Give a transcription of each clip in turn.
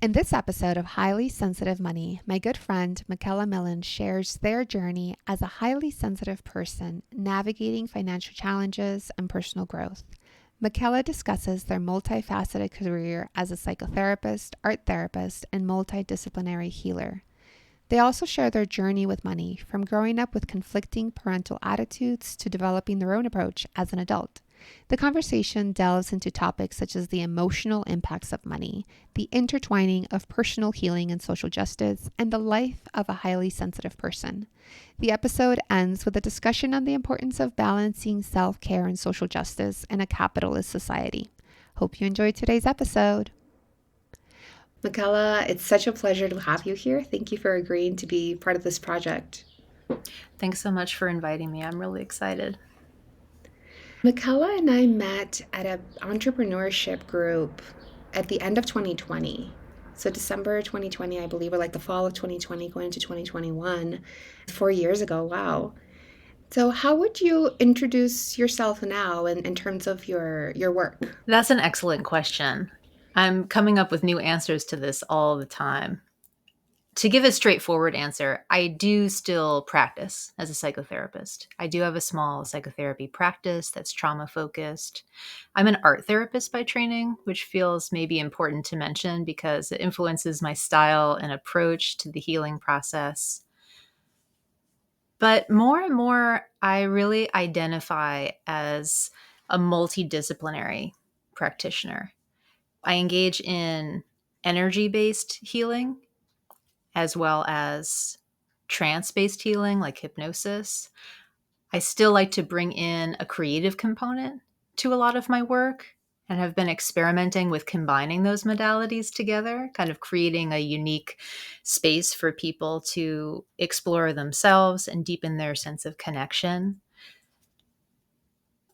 In this episode of Highly Sensitive Money, my good friend Mikella Millen shares their journey as a highly sensitive person navigating financial challenges and personal growth. Mikella discusses their multifaceted career as a psychotherapist, art therapist, and multidisciplinary healer. They also share their journey with money, from growing up with conflicting parental attitudes to developing their own approach as an adult. The conversation delves into topics such as the emotional impacts of money, the intertwining of personal healing and social justice, and the life of a highly sensitive person. The episode ends with a discussion on the importance of balancing self-care and social justice in a capitalist society. Hope you enjoyed today's episode. Mikella, it's such a pleasure to have you here. Thank you for agreeing to be part of this project. Thanks so much for inviting me. I'm really excited. Mikella and I met at an entrepreneurship group at the end of 2020. So December 2020, I believe, or like the fall of 2020, going into 2021, 4 years ago. Wow. So how would you introduce yourself now in terms of your work? That's an excellent question. I'm coming up with new answers to this all the time. To give a straightforward answer, I do still practice as a psychotherapist. I do have a small psychotherapy practice that's trauma focused. I'm an art therapist by training, which feels maybe important to mention because it influences my style and approach to the healing process. But more and more, I really identify as a multidisciplinary practitioner. I engage in energy based healing as well as trance based healing like hypnosis. I still like to bring in a creative component to a lot of my work and have been experimenting with combining those modalities together, kind of creating a unique space for people to explore themselves and deepen their sense of connection.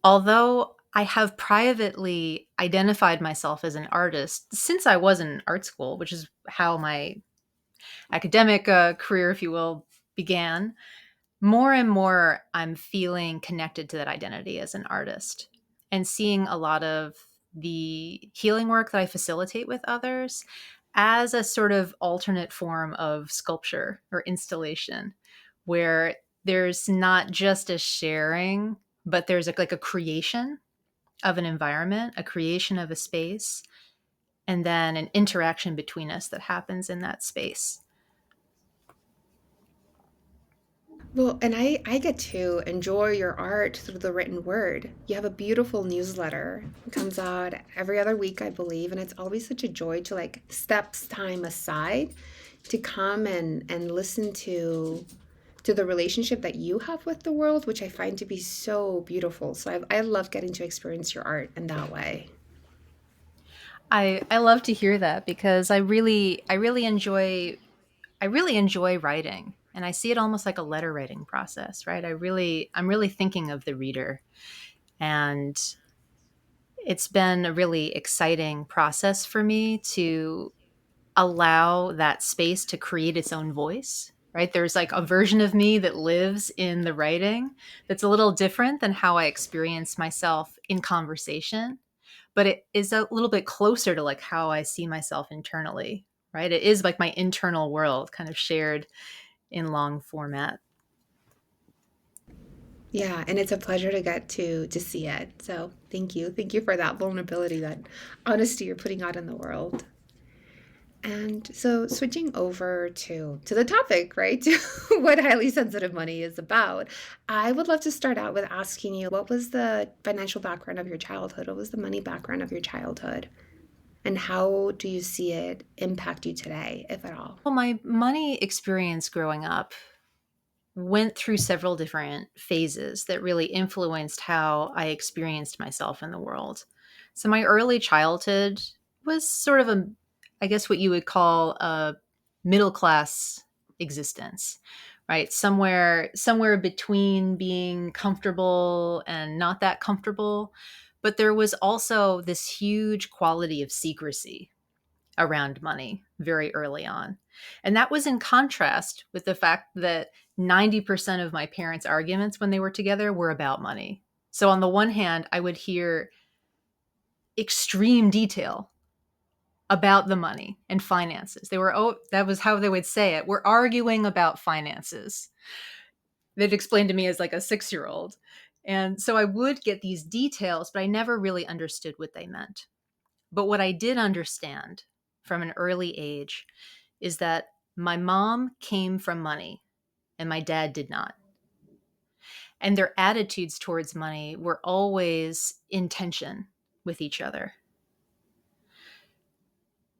Although I have privately identified myself as an artist since I was in art school, which is how my academic career, if you will, began, more and more I'm feeling connected to that identity as an artist and seeing a lot of the healing work that I facilitate with others as a sort of alternate form of sculpture or installation where there's not just a sharing, but there's like a creation of an environment, a creation of a space, and then an interaction between us that happens in that space. Well, and I get to enjoy your art through the written word. You have a beautiful newsletter. It comes out every other week, I believe, and it's always such a joy to like step time aside to come and listen to the relationship that you have with the world, which I find to be so beautiful. So I love getting to experience your art in that way. I love to hear that because I really enjoy writing, and I see it almost like a letter writing process, right? I'm really thinking of the reader, and it's been a really exciting process for me to allow that space to create its own voice, right? There's like a version of me that lives in the writing that's a little different than how I experience myself in conversation, but it is a little bit closer to like how I see myself internally, right? It is like my internal world kind of shared in long format. Yeah, and it's a pleasure to get to see it. So thank you. Thank you for that vulnerability, that honesty you're putting out in the world. And so switching over to the topic, right? To what highly sensitive money is about. I would love to start out with asking you, what was the financial background of your childhood? What was the money background of your childhood? And how do you see it impact you today, if at all? Well, my money experience growing up went through several different phases that really influenced how I experienced myself in the world. So my early childhood was sort of a, I guess what you would call a middle class existence, right? Somewhere between being comfortable and not that comfortable. But there was also this huge quality of secrecy around money very early on. And that was in contrast with the fact that 90% of my parents' arguments when they were together were about money. So, on the one hand, I would hear extreme detail about the money and finances. That was how they would say it. We're arguing about finances. They'd explain to me as like a 6-year-old. And so I would get these details, but I never really understood what they meant. But what I did understand from an early age is that my mom came from money and my dad did not. And their attitudes towards money were always in tension with each other.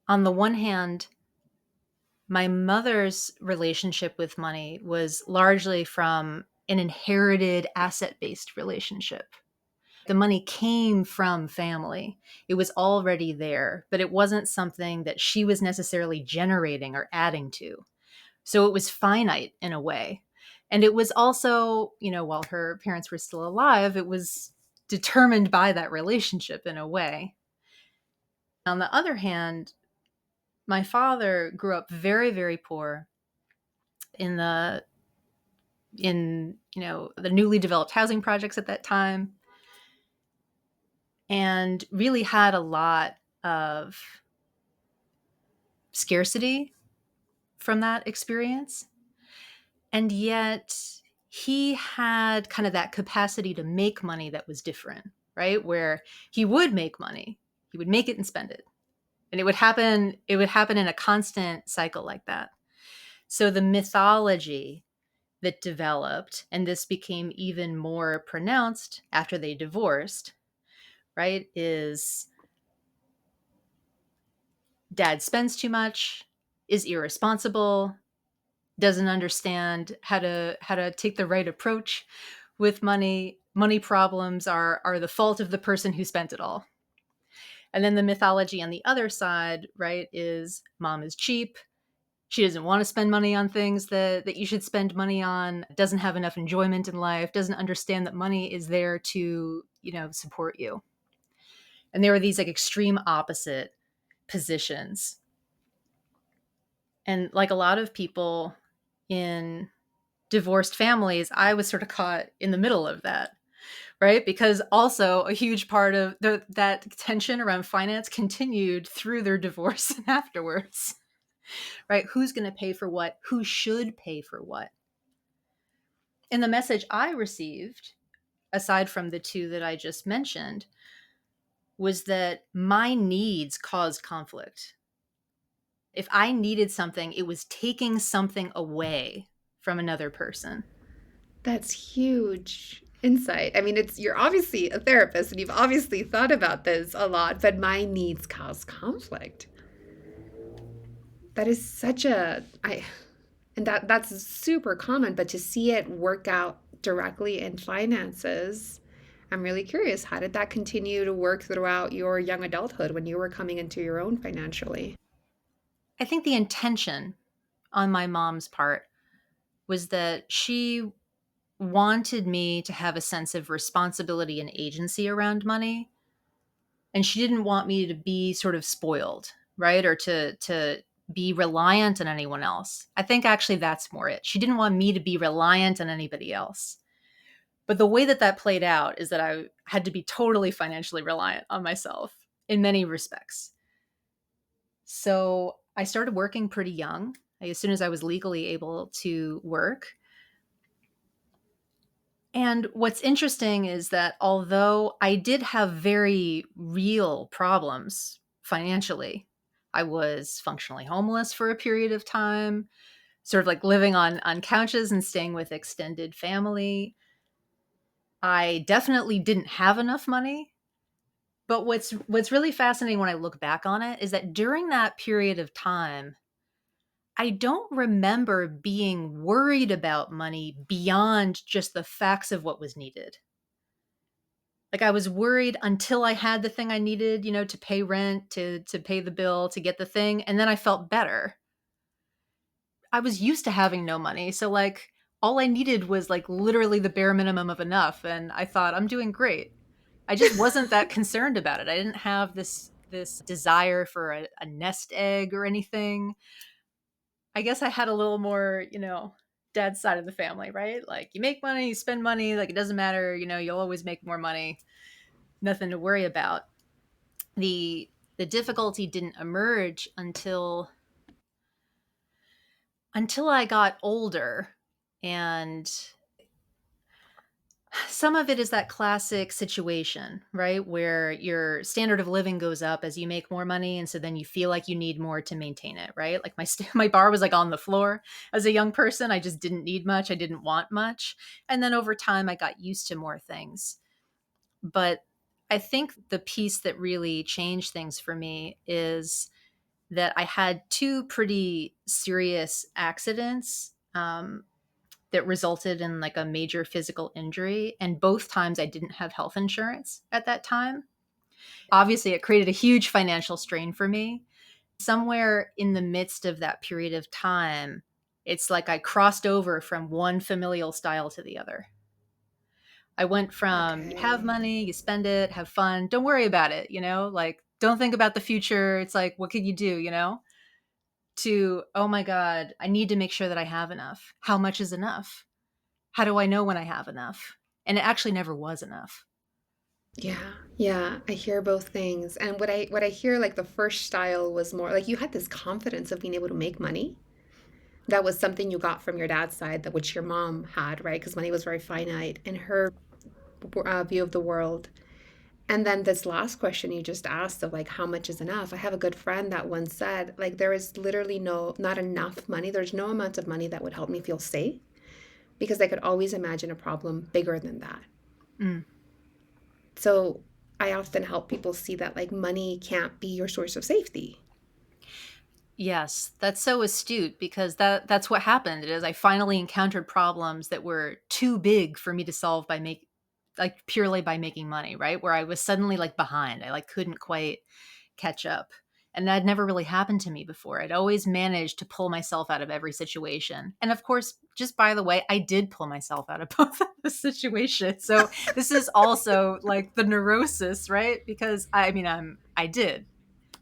On the one hand, my mother's relationship with money was largely from an inherited asset based relationship. The money came from family. It was already there, but it wasn't something that she was necessarily generating or adding to. So it was finite in a way. And it was also, while her parents were still alive, it was determined by that relationship in a way. On the other hand, my father grew up very, very poor in the newly developed housing projects at that time, and really had a lot of scarcity from that experience. And yet he had kind of that capacity to make money that was different, right? Where he would make money, he would make it and spend it. And it would happen in a constant cycle like that. So the mythology that developed, and this became even more pronounced after they divorced, right, is dad spends too much, is irresponsible, doesn't understand how to take the right approach with money. Money problems are the fault of the person who spent it all. And then the mythology on the other side, right, is mom is cheap. She doesn't want to spend money on things that you should spend money on, doesn't have enough enjoyment in life, doesn't understand that money is there to, support you. And there are these like extreme opposite positions. And like a lot of people in divorced families, I was sort of caught in the middle of that, right? Because also a huge part of that tension around finance continued through their divorce and afterwards, right? Who's going to pay for what? Who should pay for what? And the message I received, aside from the two that I just mentioned, was that my needs caused conflict. If I needed something, it was taking something away from another person. That's huge insight. I mean, you're obviously a therapist and you've obviously thought about this a lot, but my needs cause conflict. That is such a I and that's super common, but to see it work out directly in finances, I'm really curious, how did that continue to work throughout your young adulthood when you were coming into your own financially? I think the intention on my mom's part was that she wanted me to have a sense of responsibility and agency around money. And she didn't want me to be sort of spoiled, right? Or to be reliant on anyone else. I think actually that's more it. She didn't want me to be reliant on anybody else. But the way that that played out is that I had to be totally financially reliant on myself in many respects. So I started working pretty young, as soon as I was legally able to work. And what's interesting is that although I did have very real problems financially, I was functionally homeless for a period of time, sort of like living on couches and staying with extended family. I definitely didn't have enough money. But what's really fascinating when I look back on it is that during that period of time, I don't remember being worried about money beyond just the facts of what was needed. Like I was worried until I had the thing I needed, to pay rent, to pay the bill, to get the thing, and then I felt better. I was used to having no money, so like all I needed was like literally the bare minimum of enough, and I thought I'm doing great. I just wasn't that concerned about it. I didn't have this desire for a nest egg or anything. I guess I had a little more, dad's side of the family, right? Like you make money, you spend money, like it doesn't matter, you'll always make more money. Nothing to worry about. The The difficulty didn't emerge until I got older. And some of it is that classic situation, right? Where your standard of living goes up as you make more money. And so then you feel like you need more to maintain it, right? Like my bar was like on the floor as a young person. I just didn't need much. I didn't want much. And then over time, I got used to more things. But I think the piece that really changed things for me is that I had two pretty serious accidents that resulted in like a major physical injury. And both times I didn't have health insurance at that time. Obviously, it created a huge financial strain for me. Somewhere in the midst of that period of time, it's like I crossed over from one familial style to the other. I went from you have Okay. money, you spend it, have fun, don't worry about it, like don't think about the future. It's like, what can you do, to, oh my God, I need to make sure that I have enough. How much is enough? How do I know when I have enough? And it actually never was enough. Yeah, yeah, I hear both things. And what I hear like the first style was more like you had this confidence of being able to make money. That was something you got from your dad's side, that which your mom had, right? Because money was very finite in her view of the world. And then this last question you just asked of like how much is enough? I have a good friend that once said like there is literally not enough money. There's no amount of money that would help me feel safe because I could always imagine a problem bigger than that. Mm. So I often help people see that like money can't be your source of safety. Yes, that's so astute because that's what happened. Is I finally encountered problems that were too big for me to solve like purely by making money, right? Where I was suddenly like behind. I like couldn't quite catch up. And that had never really happened to me before. I'd always managed to pull myself out of every situation. And of course, just by the way, I did pull myself out of both of the situations. So this is also like the neurosis, right? Because I did.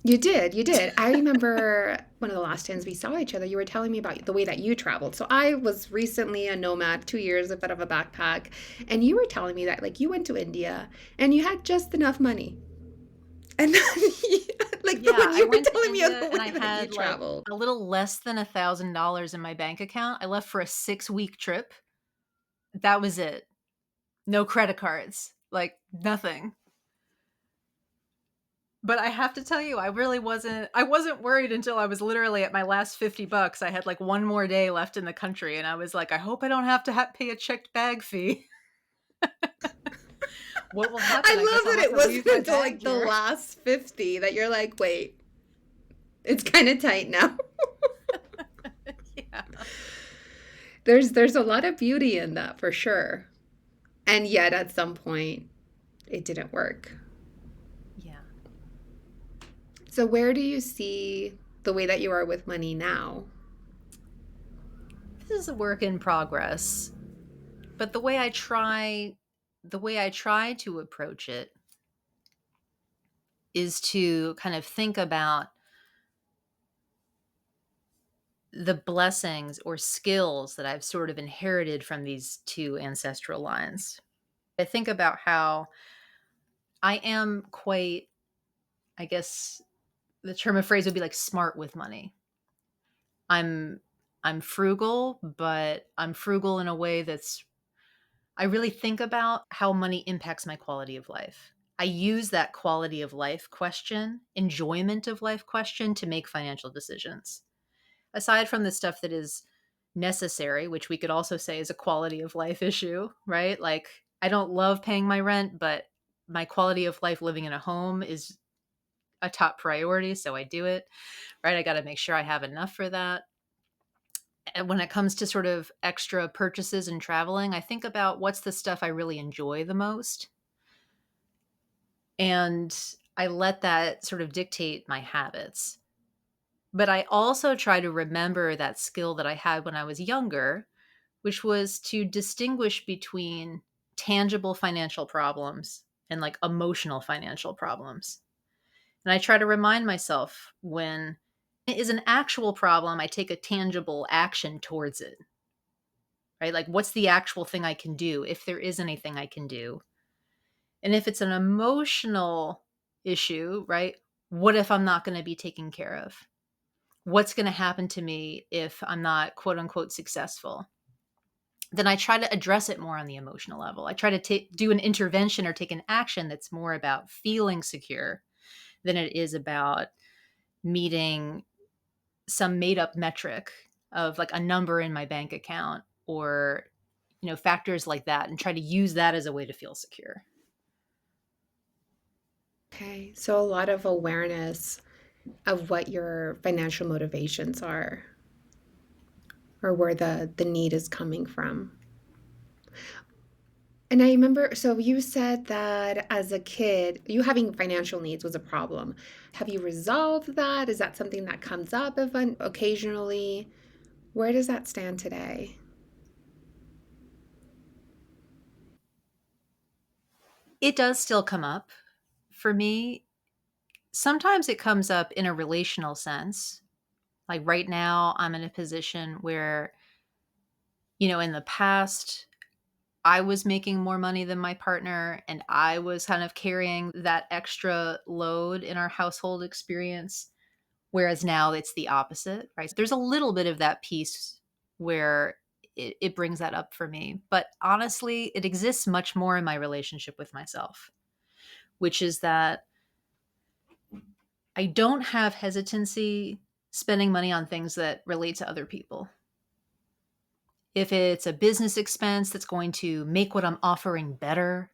You did, you did. I remember one of the last times we saw each other, you were telling me about the way that you traveled. So I was recently a nomad, 2 years, a bit of a backpack, and you were telling me that like you went to India and you had just enough money. And like the Yeah, when I you were went to telling me of India the and way I that you had like traveled. a little less than $1,000 in my bank account. I left for a 6-week trip. That was it. No credit cards, like nothing. But I have to tell you, I wasn't worried until I was literally at my last $50. I had like one more day left in the country and I was like, I hope I don't have to pay a checked bag fee. What will I happen? I guess love I'll that have it to leave wasn't my until bag like the here. last 50 that you're like, wait, it's kind of tight now. Yeah. There's a lot of beauty in that for sure. And yet at some point it didn't work. Yeah. So where do you see the way that you are with money now? This is a work in progress. But the way I try to approach it is to kind of think about the blessings or skills that I've sort of inherited from these two ancestral lines. I think about how I am quite, I guess the term of phrase would be like smart with money. I'm I'm frugal, but I'm frugal in a way that's I really think about how money impacts my quality of life. I use that quality of life question, enjoyment of life question to make financial decisions. Aside from the stuff that is necessary, which we could also say is a quality of life issue, right? Like, I don't love paying my rent, but my quality of life living in a home is a top priority. So I do it, right? I got to make sure I have enough for that. And when it comes to sort of extra purchases and traveling, I think about what's the stuff I really enjoy the most. And I let that sort of dictate my habits. But I also try to remember that skill that I had when I was younger, which was to distinguish between tangible financial problems and like emotional financial problems. And I try to remind myself when it is an actual problem, I take a tangible action towards it, right? Like, what's the actual thing I can do if there is anything I can do? And if it's an emotional issue, right? What if I'm not going to be taken care of? What's going to happen to me if I'm not quote unquote successful? Then I try to address it more on the emotional level. I try to do an intervention or take an action that's more about feeling secure than it is about meeting some made up metric of like a number in my bank account or factors like that, and try to use that as a way to feel secure. Okay, so a lot of awareness of what your financial motivations are or where the need is coming from. And I remember, so you said that as a kid, you having financial needs was a problem. Have you resolved that? Is that something that comes up occasionally? Where does that stand today? It does still come up for me. Sometimes it comes up in a relational sense. Like right now, I'm in a position where, in the past, I was making more money than my partner, and I was kind of carrying that extra load in our household experience. Whereas now it's the opposite, right? There's a little bit of that piece where it brings that up for me. But honestly, it exists much more in my relationship with myself, which is that I don't have hesitancy spending money on things that relate to other people. If it's a business expense that's going to make what I'm offering better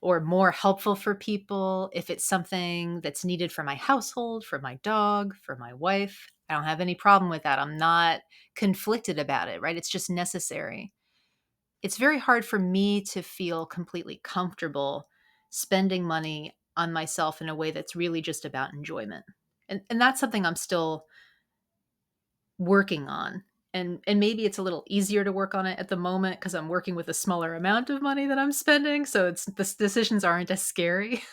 or more helpful for people, if it's something that's needed for my household, for my dog, for my wife, I don't have any problem with that. I'm not conflicted about it, right? It's just necessary. It's very hard for me to feel completely comfortable spending money on myself in a way that's really just about enjoyment. And that's something I'm still working on. And maybe it's a little easier to work on it at the moment because I'm working with a smaller amount of money that I'm spending. So the decisions aren't as scary.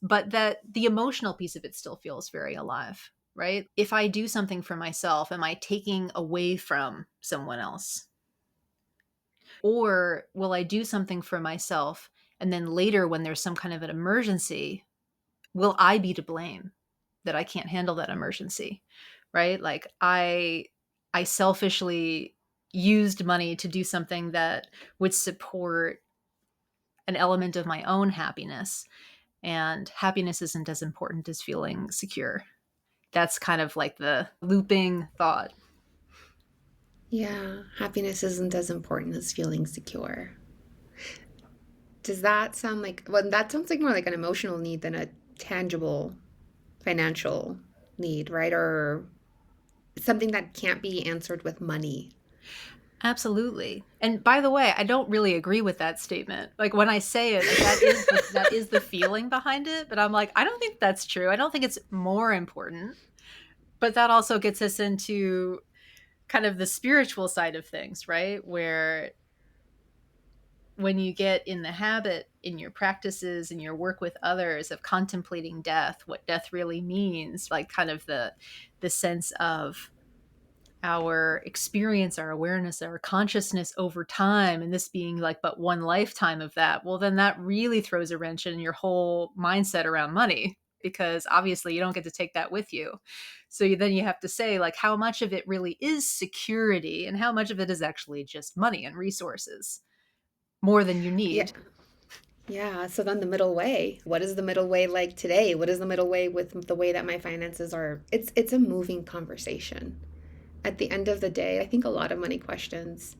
But that the emotional piece of it still feels very alive, right? If I do something for myself, am I taking away from someone else? Or will I do something for myself and then later when there's some kind of an emergency, will I be to blame that I can't handle that emergency? Right? Like I selfishly used money to do something that would support an element of my own happiness, and happiness isn't as important as feeling secure. That's kind of like the looping thought. Yeah, happiness isn't as important as feeling secure. Does that sound like, well, that sounds like more like an emotional need than a tangible financial need, right? Or something that can't be answered with money. Absolutely. And by the way, I don't really agree with that statement. Like when I say it, like that is the feeling behind it, but I'm like, I don't think that's true. I don't think it's more important. But that also gets us into kind of the spiritual side of things, right? Where when you get in the habit in your practices and your work with others of contemplating death, what death really means, like kind of the sense of our experience, our awareness, our consciousness over time, and this being like but one lifetime of that, well, then that really throws a wrench in your whole mindset around money because obviously you don't get to take that with you. So then you have to say, like, how much of it really is security and how much of it is actually just money and resources more than you Yeah. need. Yeah. So then the middle way. What is the middle way like today? What is the middle way with the way that my finances are? It's a moving conversation. At the end of the day, I think a lot of money questions.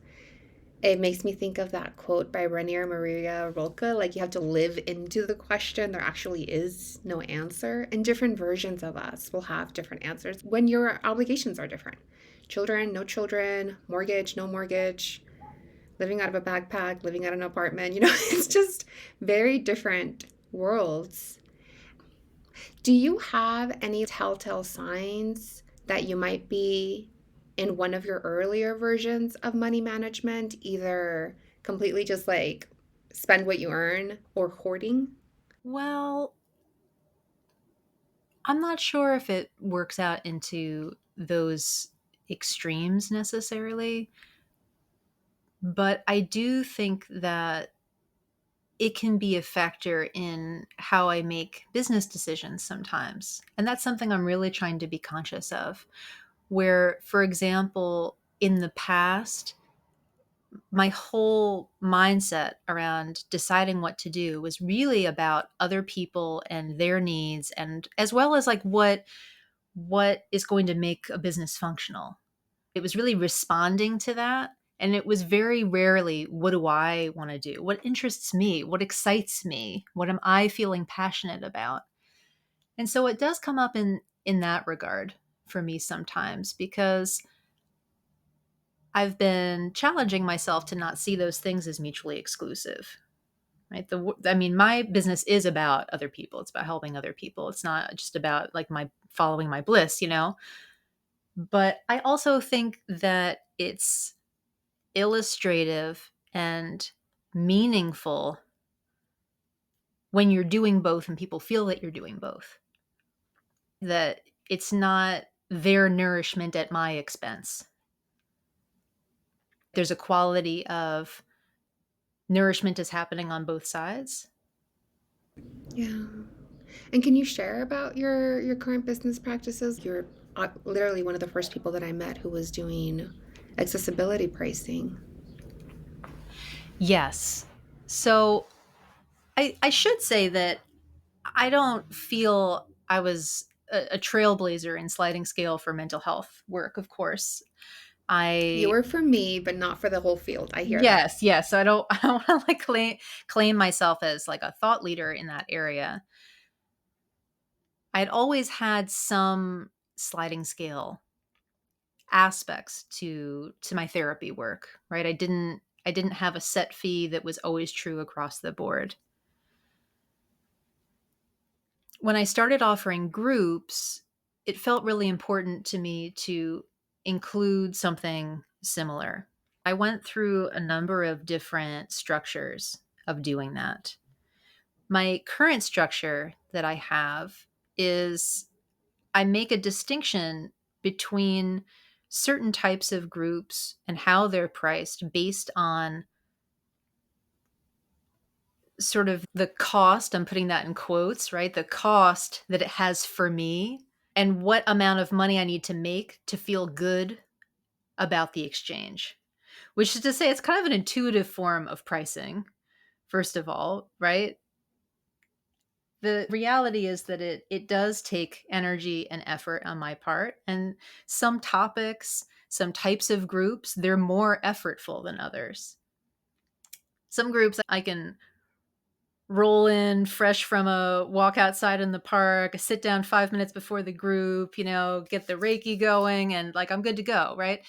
It makes me think of that quote by Rainier Maria Rilke, like you have to live into the question. There actually is no answer. And different versions of us will have different answers when your obligations are different. Children, no children, mortgage, no mortgage, living out of a backpack, living out of an apartment. It's just very different worlds. Do you have any telltale signs that you might be in one of your earlier versions of money management, either completely just like spend what you earn or hoarding? Well, I'm not sure if it works out into those extremes necessarily, but I do think that it can be a factor in how I make business decisions sometimes. And that's something I'm really trying to be conscious of. Where, for example, in the past, my whole mindset around deciding what to do was really about other people and their needs, and as well as like what is going to make a business functional. It was really responding to that. And it was very rarely, what do I want to do? What interests me? What excites me? What am I feeling passionate about? And so it does come up in that regard for me sometimes, because I've been challenging myself to not see those things as mutually exclusive. Right? I mean, my business is about other people. It's about helping other people. It's not just about like my following my bliss, you know? But I also think that it's illustrative and meaningful when you're doing both and people feel that you're doing both. That it's not their nourishment at my expense. There's a quality of nourishment is happening on both sides. Yeah. And can you share about your current business practices? You're literally one of the first people that I met who was doing accessibility pricing. Yes. So I should say that I don't feel I was a trailblazer in sliding scale for mental health work, of course. You I were for me, but not for the whole field. I hear that. Yes, yes. So I don't I don't want to like claim myself as like a thought leader in that area. I'd always had some sliding scale aspects to my therapy work, right? I didn't have a set fee that was always true across the board. When I started offering groups, it felt really important to me to include something similar. I went through a number of different structures of doing that. My current structure that I have is I make a distinction between certain types of groups and how they're priced based on sort of the cost. I'm putting that in quotes, right? The cost that it has for me and what amount of money I need to make to feel good about the exchange, which is to say, it's kind of an intuitive form of pricing, first of all, right? The reality is that it does take energy and effort on my part, and some topics, some types of groups, they're more effortful than others. Some groups I can roll in fresh from a walk outside in the park, sit down 5 minutes before the group, get the reiki going, and like I'm good to go, right?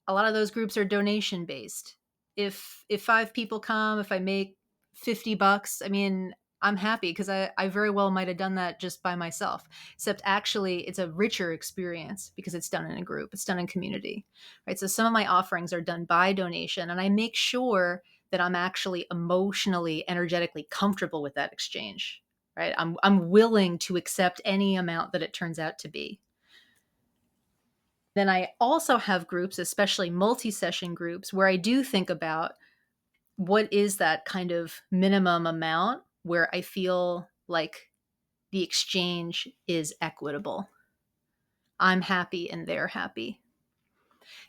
A lot of those groups are donation based. If 5 people come, if I make $50, I mean, I'm happy because I very well might have done that just by myself. Except actually it's a richer experience because it's done in a group, it's done in community. Right. So some of my offerings are done by donation, and I make sure that I'm actually emotionally, energetically comfortable with that exchange. Right. I'm willing to accept any amount that it turns out to be. Then I also have groups, especially multi-session groups, where I do think about what is that kind of minimum amount where I feel like the exchange is equitable. I'm happy and they're happy.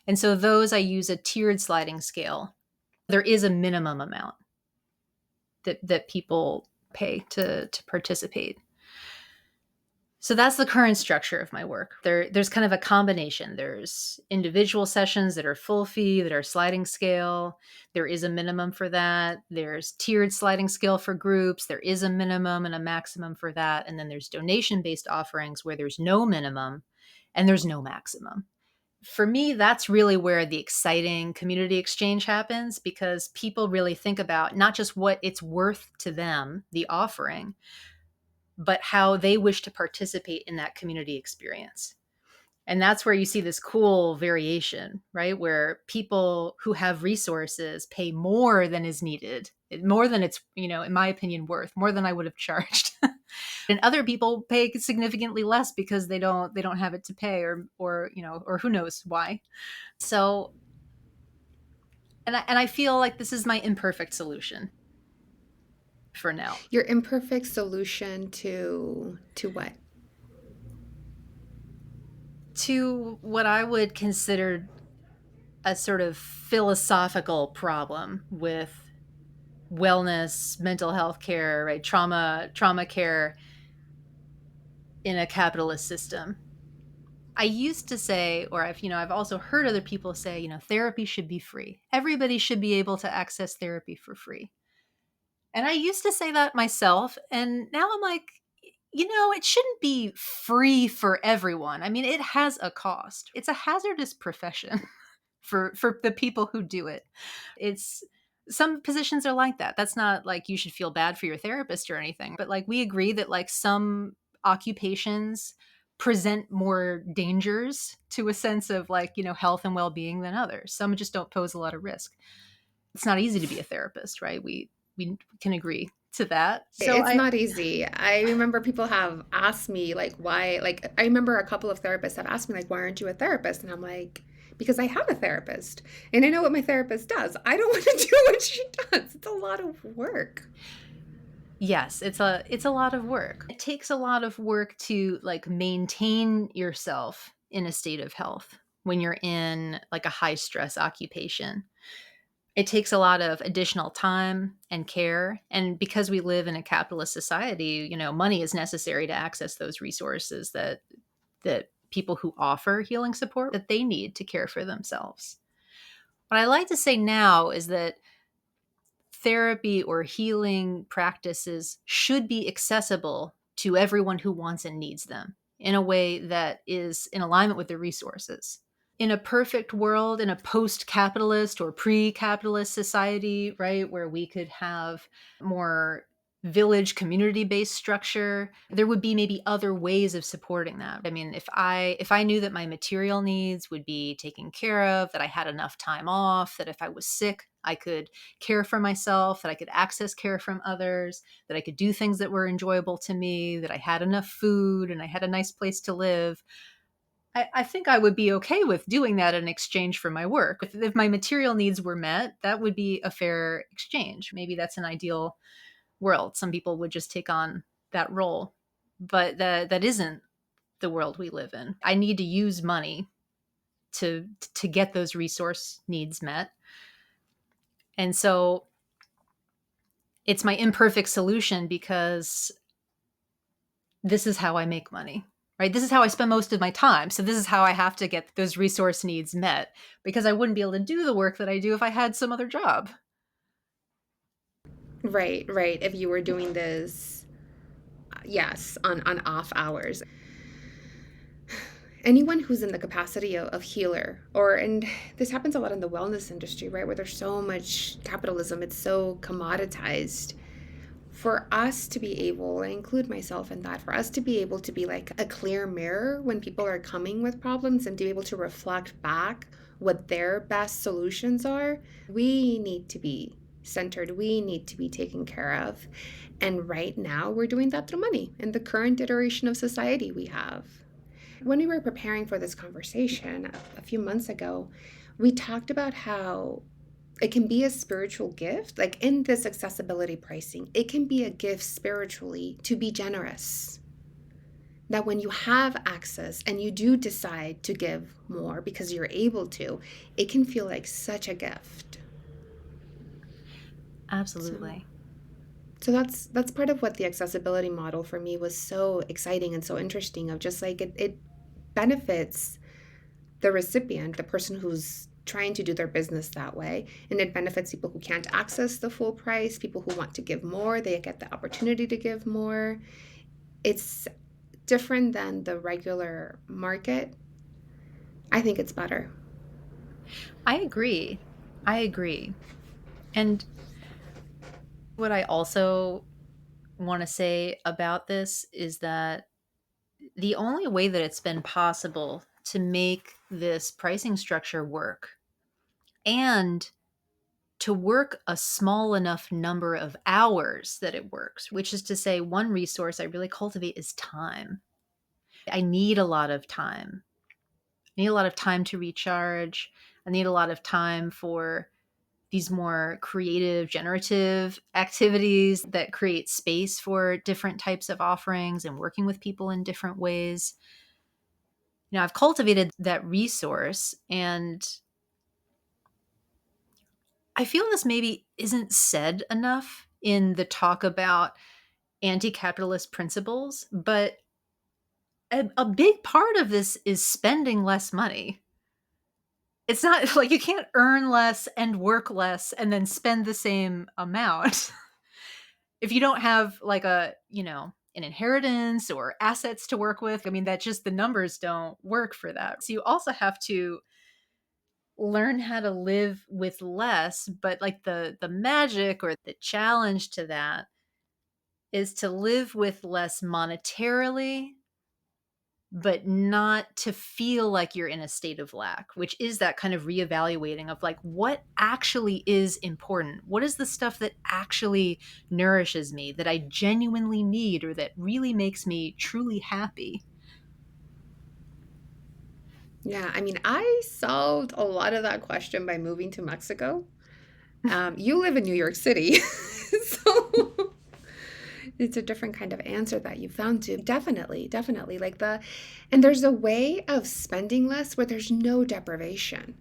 And so those I use a tiered sliding scale. There is a minimum amount that people pay to participate. So that's the current structure of my work. There's kind of a combination. There's individual sessions that are full fee, that are sliding scale. There is a minimum for that. There's tiered sliding scale for groups. There is a minimum and a maximum for that. And then there's donation-based offerings where there's no minimum and there's no maximum. For me, that's really where the exciting community exchange happens, because people really think about not just what it's worth to them, the offering, but how they wish to participate in that community experience. And that's where you see this cool variation, right? Where people who have resources pay more than is needed, more than it's, in my opinion, worth, more than I would have charged. And other people pay significantly less because they don't have it to pay, or who knows why. So, and I feel like this is my imperfect solution. for now. Your imperfect solution to what? To what I would consider a sort of philosophical problem with wellness, mental health care, right? Trauma care in a capitalist system. I used to say, or I've also heard other people say, therapy should be free. Everybody should be able to access therapy for free. And I used to say that myself, and now I'm like, it shouldn't be free for everyone. I mean, it has a cost. It's a hazardous profession for the people who do it. It's some positions are like that. That's not like you should feel bad for your therapist or anything, but like we agree that like some occupations present more dangers to a sense of like, health and well-being than others. Some just don't pose a lot of risk. It's not easy to be a therapist, right? We can agree to that. So It's I not easy. I remember people have asked me like why, like I remember a couple of therapists have asked me like why aren't you a therapist? And I'm like, because I have a therapist and I know what my therapist does. I don't want to do what she does. It's a lot of work. Yes, it's a lot of work. It takes a lot of work to like maintain yourself in a state of health when you're in like a high stress occupation. It takes a lot of additional time and care, and because we live in a capitalist society, money is necessary to access those resources that people who offer healing support that they need to care for themselves. What I like to say now is that therapy or healing practices should be accessible to everyone who wants and needs them in a way that is in alignment with their resources. In a perfect world, in a post capitalist or pre capitalist society, right, where we could have more village community based structure, there would be maybe other ways of supporting that. I mean, if I knew that my material needs would be taken care of, that I had enough time off, that if I was sick I could care for myself, that I could access care from others, that I could do things that were enjoyable to me, that I had enough food and I had a nice place to live, I think I would be okay with doing that in exchange for my work. If my material needs were met, that would be a fair exchange. Maybe that's an ideal world. Some people would just take on that role, but that isn't the world we live in. I need to use money to get those resource needs met. And so it's my imperfect solution because this is how I make money, right? This is how I spend most of my time. So this is how I have to get those resource needs met because I wouldn't be able to do the work that I do if I had some other job. Right, right. If you were doing this, yes, on off hours. Anyone who's in the capacity of healer, or, and this happens a lot in the wellness industry, right, where there's so much capitalism, it's so commoditized. For us to be able, I include myself in that, for us to be able to be like a clear mirror when people are coming with problems and to be able to reflect back what their best solutions are, we need to be centered. We need to be taken care of. And right now, we're doing that through money in the current iteration of society we have. When we were preparing for this conversation a few months ago, we talked about how it can be a spiritual gift. Like in this accessibility pricing, it can be a gift spiritually to be generous. That when you have access and you do decide to give more because you're able to, it can feel like such a gift. So, Absolutely. so that's part of what the accessibility model for me was so exciting and so interesting of just like it benefits the recipient, the person who's trying to do their business that way. And it benefits people who can't access the full price, people who want to give more, they get the opportunity to give more. It's different than the regular market. I think it's better. I agree. I agree. And what I also want to say about this is that the only way that it's been possible to make this pricing structure work and to work a small enough number of hours that it works, which is to say, one resource I really cultivate is time. I need a lot of time. I need a lot of time to recharge. I need a lot of time for these more creative, generative activities that create space for different types of offerings and working with people in different ways. I've cultivated that resource, and I feel this maybe isn't said enough in the talk about anti-capitalist principles, but a big part of this is spending less money. It's not like you can't earn less and work less and then spend the same amount. If you don't have like an inheritance or assets to work with, I mean, that just the numbers don't work for that. So you also have to learn how to live with less, but like the magic or the challenge to that is to live with less monetarily, but not to feel like you're in a state of lack, which is that kind of reevaluating of like, what actually is important? What is the stuff that actually nourishes me, that I genuinely need, or that really makes me truly happy? Yeah, I mean, I solved a lot of that question by moving to Mexico. You live in New York City, so it's a different kind of answer that you found to. Definitely, definitely. And there's a way of spending less where there's no deprivation.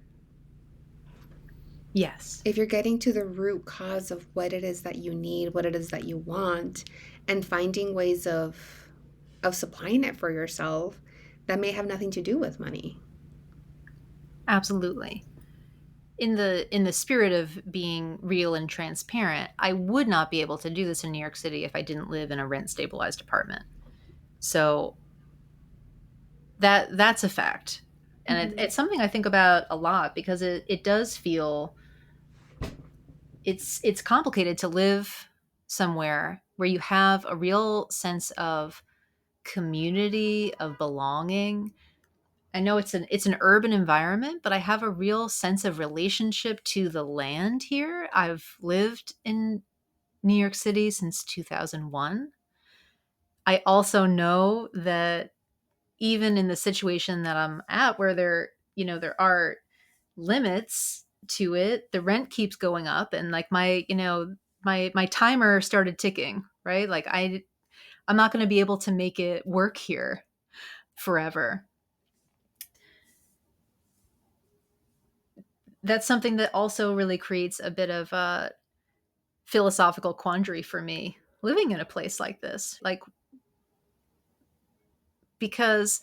Yes. If you're getting to the root cause of what it is that you need, what it is that you want, and finding ways of supplying it for yourself that may have nothing to do with money. Absolutely. In the spirit of being real and transparent, I would not be able to do this in New York City if I didn't live in a rent stabilized apartment. So that's a fact. And Mm-hmm. it's something I think about a lot because it does feel it's complicated to live somewhere where you have a real sense of community, of belonging. I know it's an urban environment, but I have a real sense of relationship to the land here. I've lived in New York City since 2001. I also know that even in the situation that I'm at where there are limits to it, the rent keeps going up, and like my timer started ticking, right? Like I'm not going to be able to make it work here forever. That's something that also really creates a bit of a philosophical quandary for me living in a place like this. Like, because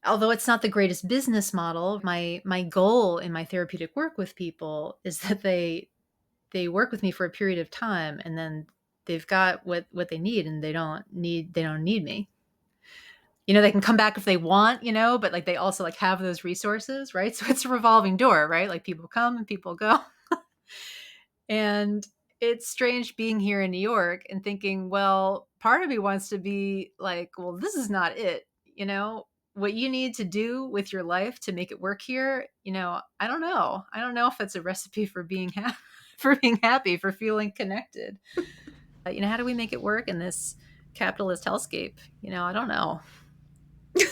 although it's not the greatest business model, my goal in my therapeutic work with people is that they work with me for a period of time, and then they've got what they need, and they don't need me. They can come back if they want, but like they also like have those resources, right? So it's a revolving door, right? Like people come and people go. And it's strange being here in New York and thinking, well, part of me wants to be like, well, this is not it. What you need to do with your life to make it work here, I don't know. I don't know if that's a recipe for being happy, for being happy, for feeling connected. How do we make it work in this capitalist hellscape? I don't know.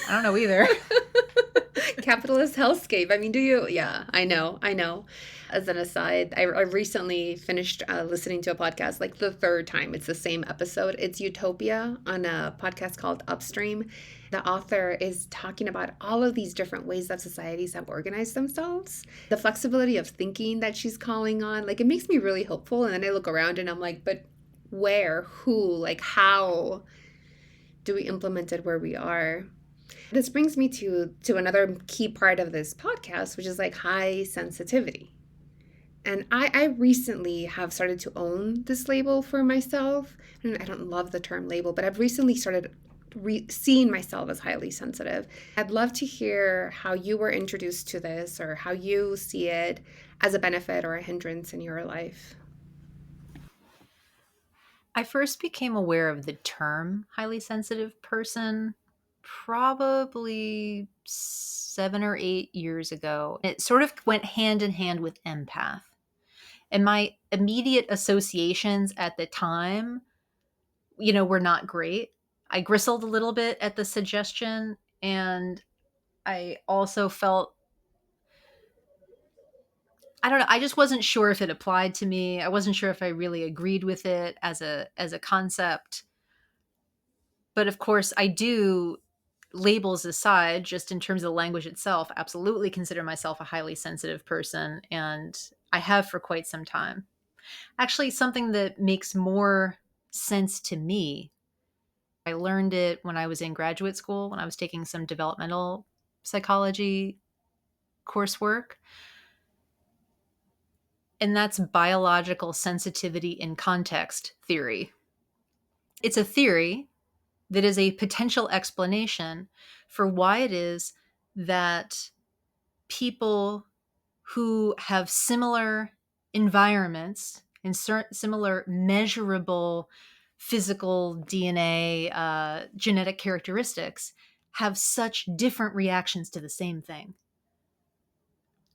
I don't know either. Capitalist hellscape. I mean, do you? Yeah, I know. I know. As an aside, I recently finished listening to a podcast like the third time. It's the same episode. It's Utopia on a podcast called Upstream. The author is talking about all of these different ways that societies have organized themselves, the flexibility of thinking that she's calling on. Like, it makes me really hopeful. And then I look around and I'm like, but where, who, like, how do we implement it where we are? This brings me to another key part of this podcast, which is like high sensitivity. And I recently have started to own this label for myself. And I don't love the term label, but I've recently started seeing myself as highly sensitive. I'd love to hear how you were introduced to this or how you see it as a benefit or a hindrance in your life. I first became aware of the term highly sensitive person probably 7 or 8 years ago. It sort of went hand in hand with empath. And my immediate associations at the time, were not great. I bristled a little bit at the suggestion, and I also felt I don't know. I just wasn't sure if it applied to me. I wasn't sure if I really agreed with it as a concept. But of course, I do, labels aside, just in terms of the language itself, absolutely consider myself a highly sensitive person, and I have for quite some time. Actually, something that makes more sense to me, I learned it when I was in graduate school, when I was taking some developmental psychology coursework, and that's biological sensitivity in context theory. It's a theory that is a potential explanation for why it is that people who have similar environments and similar measurable physical DNA, genetic characteristics have such different reactions to the same thing.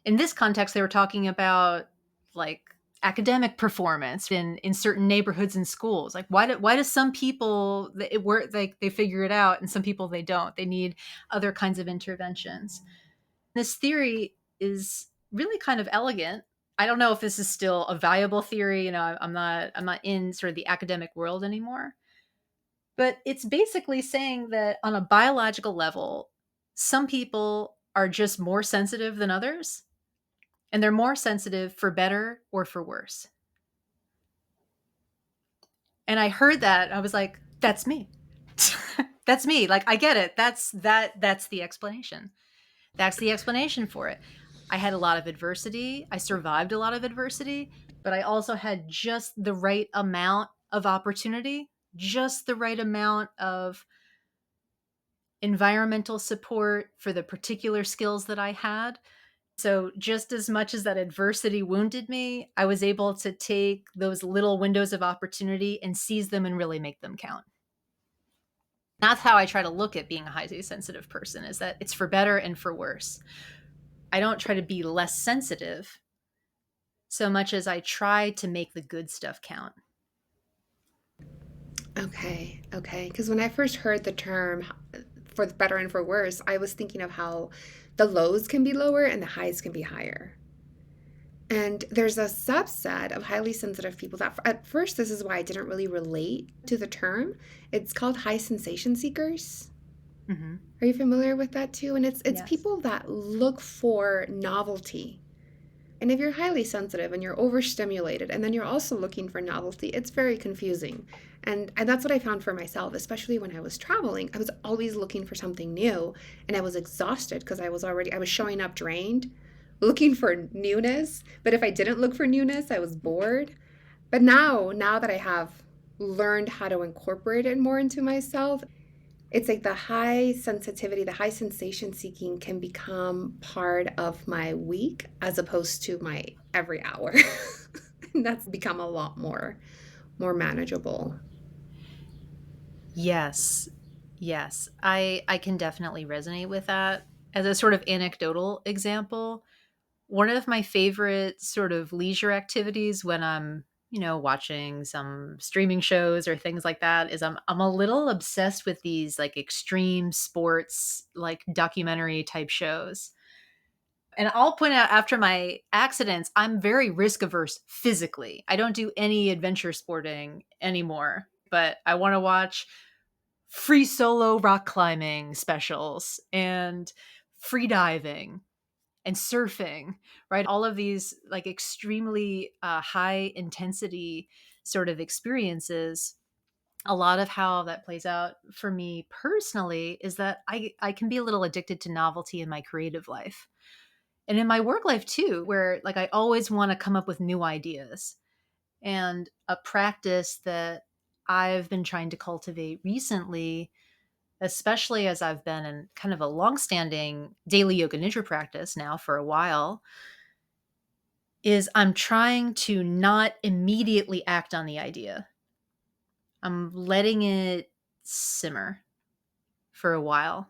In this context, they were talking about like academic performance in certain neighborhoods and schools. Like why do some people it work, like they figure it out, and some people they don't. They need other kinds of interventions. This theory is really kind of elegant. I don't know if this is still a valuable theory. I'm not in sort of the academic world anymore. But it's basically saying that on a biological level, some people are just more sensitive than others, and they're more sensitive for better or for worse. And I heard that, I was like, that's me. That's me. Like, I get it. That's the explanation. That's the explanation for it. I had a lot of adversity. I survived a lot of adversity, but I also had just the right amount of opportunity, just the right amount of environmental support for the particular skills that I had. So, just as much as that adversity wounded me, I was able to take those little windows of opportunity and seize them and really make them count. That's how I try to look at being a highly sensitive person, is that it's for better and for worse. I don't try to be less sensitive so much as I try to make the good stuff count. Okay, okay. Because when I first heard the term for the better and for worse, I was thinking of how the lows can be lower and the highs can be higher. And there's a subset of highly sensitive people that, at first, this is why I didn't really relate to the term. It's called high sensation seekers. Mm-hmm. Are you familiar with that too? And it's Yes. people that look for novelty. And if you're highly sensitive and you're overstimulated and then you're also looking for novelty, it's very confusing. And that's what I found for myself, especially when I was traveling. I was always looking for something new and I was exhausted because I was showing up drained, looking for newness. But if I didn't look for newness, I was bored. But now that I have learned how to incorporate it more into myself, it's like the high sensitivity, the high sensation seeking can become part of my week as opposed to my every hour. And that's become a lot more manageable. Yes. Yes. I can definitely resonate with that. As a sort of anecdotal example, one of my favorite sort of leisure activities when I'm, watching some streaming shows or things like that is I'm a little obsessed with these like extreme sports like documentary type shows. And I'll point out, after my accidents, I'm very risk averse physically. I don't do any adventure sporting anymore, but I want to watch free solo rock climbing specials and free diving and surfing, right? All of these like extremely high intensity sort of experiences. A lot of how that plays out for me personally is that I can be a little addicted to novelty in my creative life and in my work life too, where like I always want to come up with new ideas. And a practice that I've been trying to cultivate recently, especially as I've been in kind of a longstanding daily yoga nidra practice now for a while, is I'm trying to not immediately act on the idea. I'm letting it simmer for a while.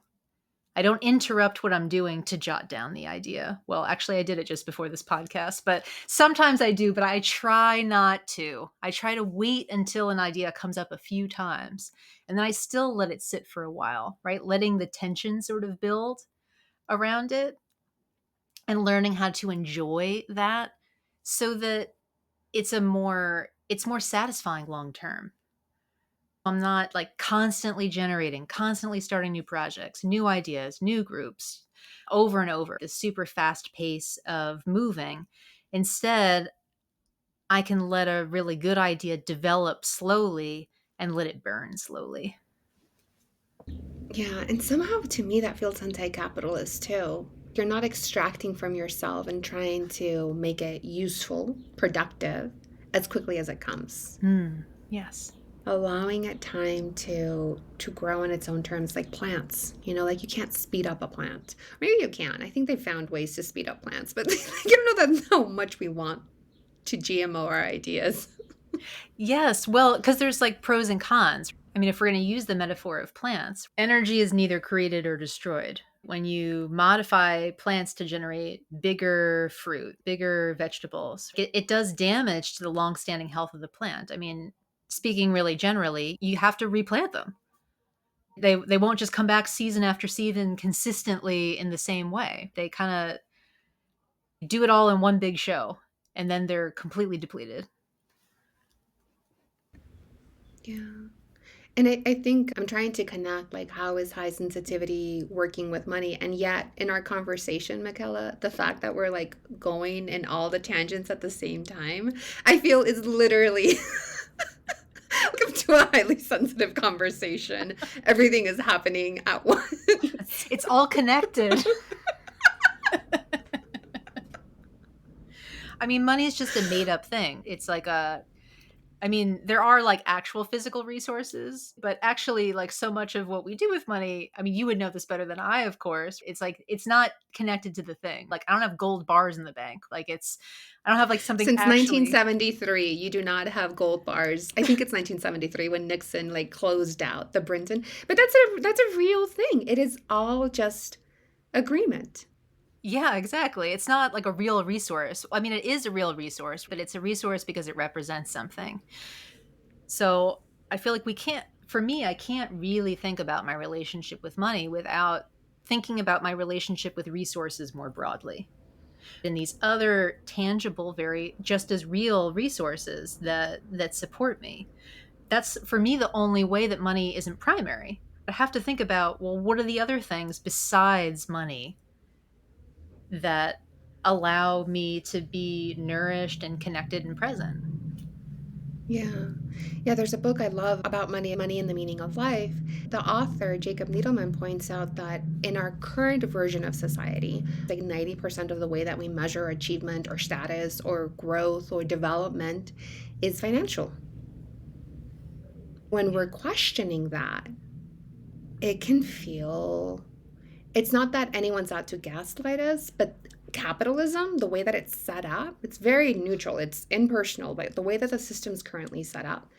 I don't interrupt what I'm doing to jot down the idea. Well, actually, I did it just before this podcast, but sometimes I do, but I try not to. I try to wait until an idea comes up a few times, and then I still let it sit for a while, right? Letting the tension sort of build around it and learning how to enjoy that so that it's more satisfying long term. I'm not like constantly generating, constantly starting new projects, new ideas, new groups over and over, this super fast pace of moving. Instead, I can let a really good idea develop slowly and let it burn slowly. Yeah, and somehow to me that feels anti-capitalist too. You're not extracting from yourself and trying to make it useful, productive as quickly as it comes. Yes. Allowing it time to grow in its own terms, like plants. Like you can't speed up a plant. Maybe you can. I think they found ways to speed up plants, but you don't know that how much we want to GMO our ideas. Yes. Well, because there's like pros and cons. I mean, if we're going to use the metaphor of plants, energy is neither created or destroyed. When you modify plants to generate bigger fruit, bigger vegetables, it does damage to the long-standing health of the plant. I mean, speaking really generally, you have to replant them. They won't just come back season after season consistently in the same way. They kind of do it all in one big show, and then they're completely depleted. Yeah. And I think I'm trying to connect like how is high sensitivity working with money? And yet in our conversation, Michaela, the fact that we're like going in all the tangents at the same time, I feel is literally welcome to a highly sensitive conversation. Everything is happening at once. It's all connected. I mean, money is just a made up thing. It's like I mean, there are like actual physical resources, but actually, like so much of what we do with money, I mean, you would know this better than I, of course. It's like, it's not connected to the thing. Like, I don't have gold bars in the bank. Like, I don't have like something Since actually. 1973, you do not have gold bars. I think it's 1973 when Nixon like closed out the Brinton. But that's a real thing. It is all just agreement. Yeah, exactly. It's not like a real resource. I mean, it is a real resource, but it's a resource because it represents something. So I feel like for me, I can't really think about my relationship with money without thinking about my relationship with resources more broadly. And these other tangible, very just as real resources that support me. That's for me the only way that money isn't primary. I have to think about, well, what are the other things besides money that allow me to be nourished and connected and present? Yeah. Yeah, there's a book I love about money and the meaning of life. The author, Jacob Needleman, points out that in our current version of society, like 90% of the way that we measure achievement or status or growth or development is financial. When we're Yeah. questioning that, it can feel it's not that anyone's out to gaslight us, but capitalism, the way that it's set up, it's very neutral. It's impersonal, but the way that the system's currently set up,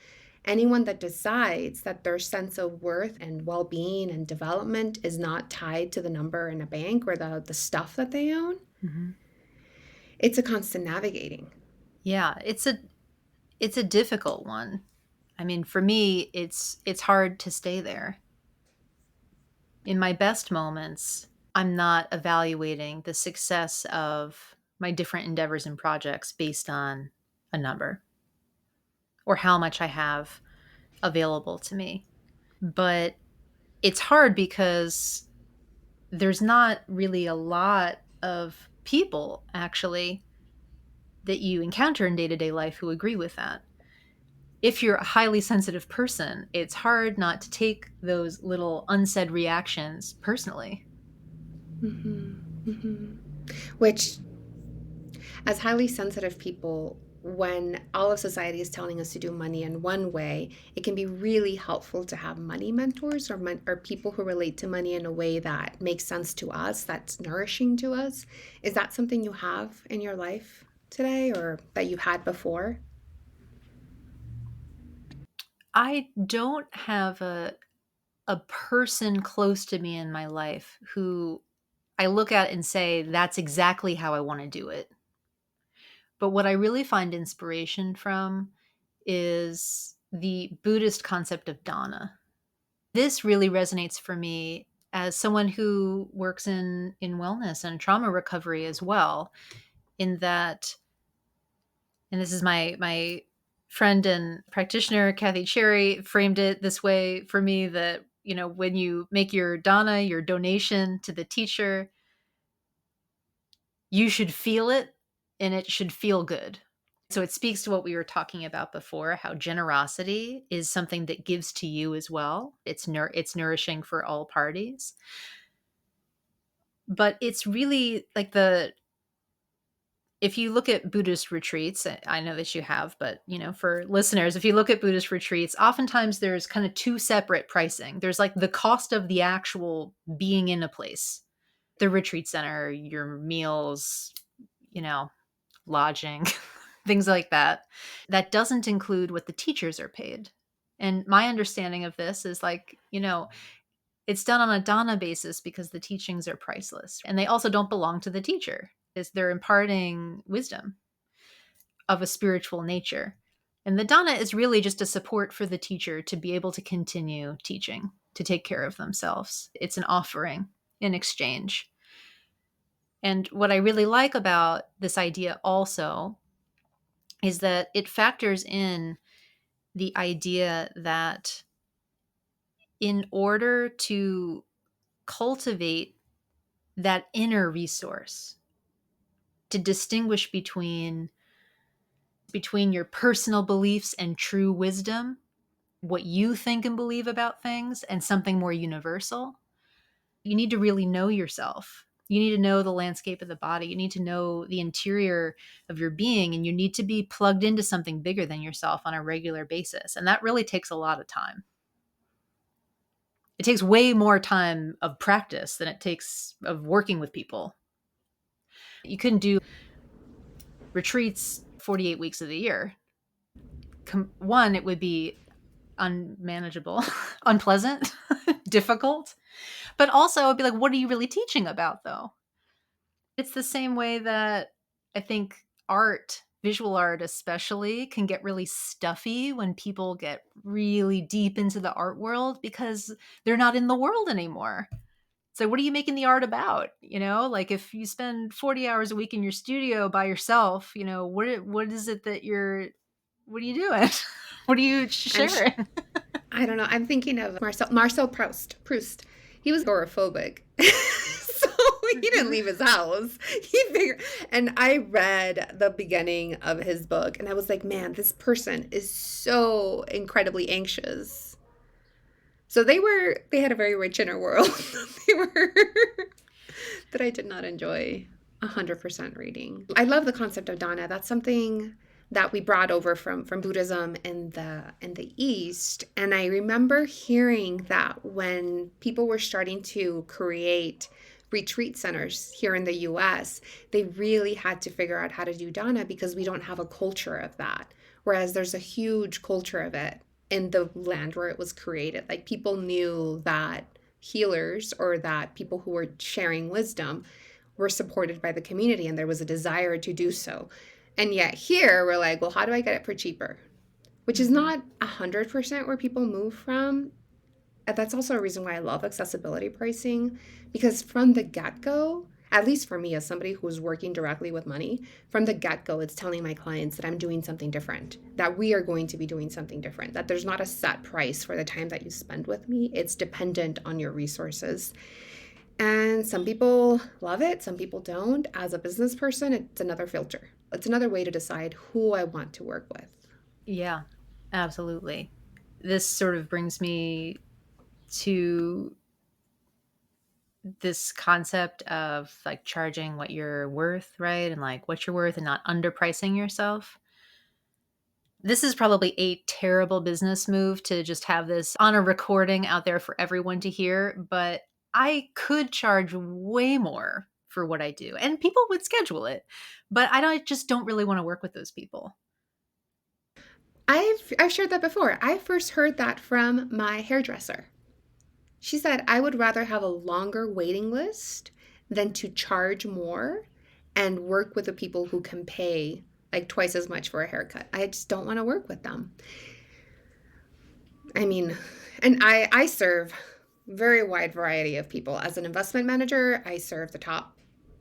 anyone that decides that their sense of worth and well-being and development is not tied to the number in a bank or the stuff that they own, Mhm. it's a constant navigating. Yeah, it's a difficult one. I mean, for me, it's hard to stay there. In my best moments, I'm not evaluating the success of my different endeavors and projects based on a number or how much I have available to me. But it's hard because there's not really a lot of people actually that you encounter in day-to-day life who agree with that. If you're a highly sensitive person, it's hard not to take those little unsaid reactions personally. Which, as highly sensitive people, when all of society is telling us to do money in one way, it can be really helpful to have money mentors or people who relate to money in a way that makes sense to us, that's nourishing to us. Is that something you have in your life today or that you had before? I don't have a person close to me in my life who I look at and say that's exactly how I want to do it. But what I really find inspiration from is the Buddhist concept of dana. This really resonates for me as someone who works in wellness and trauma recovery as well, in that And this is my friend and practitioner, Kathy Cherry, framed it this way for me that, when you make your dana, your donation to the teacher, you should feel it and it should feel good. So it speaks to what we were talking about before, how generosity is something that gives to you as well. It's nourishing for all parties. But it's really like if you look at Buddhist retreats, I know that you have, but for listeners, if you look at Buddhist retreats, oftentimes there's kind of two separate pricing. There's like the cost of the actual being in a place, the retreat center, your meals, you know, lodging, things like that. That doesn't include what the teachers are paid. And my understanding of this is like, it's done on a dana basis because the teachings are priceless. And they also don't belong to the teacher. They're imparting wisdom of a spiritual nature. And the dana is really just a support for the teacher to be able to continue teaching, to take care of themselves. It's an offering in exchange. And what I really like about this idea also is that it factors in the idea that in order to cultivate that inner resource, to distinguish between your personal beliefs and true wisdom, what you think and believe about things, and something more universal, you need to really know yourself. You need to know the landscape of the body. You need to know the interior of your being, and you need to be plugged into something bigger than yourself on a regular basis. And that really takes a lot of time. It takes way more time of practice than it takes of working with people. You couldn't do retreats 48 weeks of the year. One, it would be unmanageable, unpleasant, difficult. But also, it'd be like, what are you really teaching about, though? It's the same way that I think art, visual art especially, can get really stuffy when people get really deep into the art world because they're not in the world anymore. So what are you making the art about? Like if you spend 40 hours a week in your studio by yourself, what is it that what are you doing? What are you sharing? I don't know. I'm thinking of Marcel Proust. He was agoraphobic. So he didn't leave his house. And I read the beginning of his book and I was like, man, this person is so incredibly anxious. So they had a very rich inner world. They were that I did not enjoy 100% reading. I love the concept of dana. That's something that we brought over from Buddhism in the East. And I remember hearing that when people were starting to create retreat centers here in the US, they really had to figure out how to do dana because we don't have a culture of that. Whereas there's a huge culture of it in the land where it was created. Like people knew that healers or that people who were sharing wisdom were supported by the community and there was a desire to do so. And yet here we're like, well, how do I get it for cheaper? Which is not 100% where people move from. That's also a reason why I love accessibility pricing, because from the get-go, at least for me as somebody who's working directly with money, from the get-go, it's telling my clients that I'm doing something different, that we are going to be doing something different, that there's not a set price for the time that you spend with me. It's dependent on your resources. And some people love it, some people don't. As a business person, it's another filter. It's another way to decide who I want to work with. Yeah, absolutely. This sort of brings me to this concept of like charging what you're worth, right? And like what you're worth and not underpricing yourself. This is probably a terrible business move to just have this on a recording out there for everyone to hear, but I could charge way more for what I do and people would schedule it. But just don't really want to work with those people. I've shared that before. I first heard that from my hairdresser. She said, I would rather have a longer waiting list than to charge more and work with the people who can pay like twice as much for a haircut. I just don't want to work with them. I mean, and I serve very wide variety of people. As an investment manager, I serve the top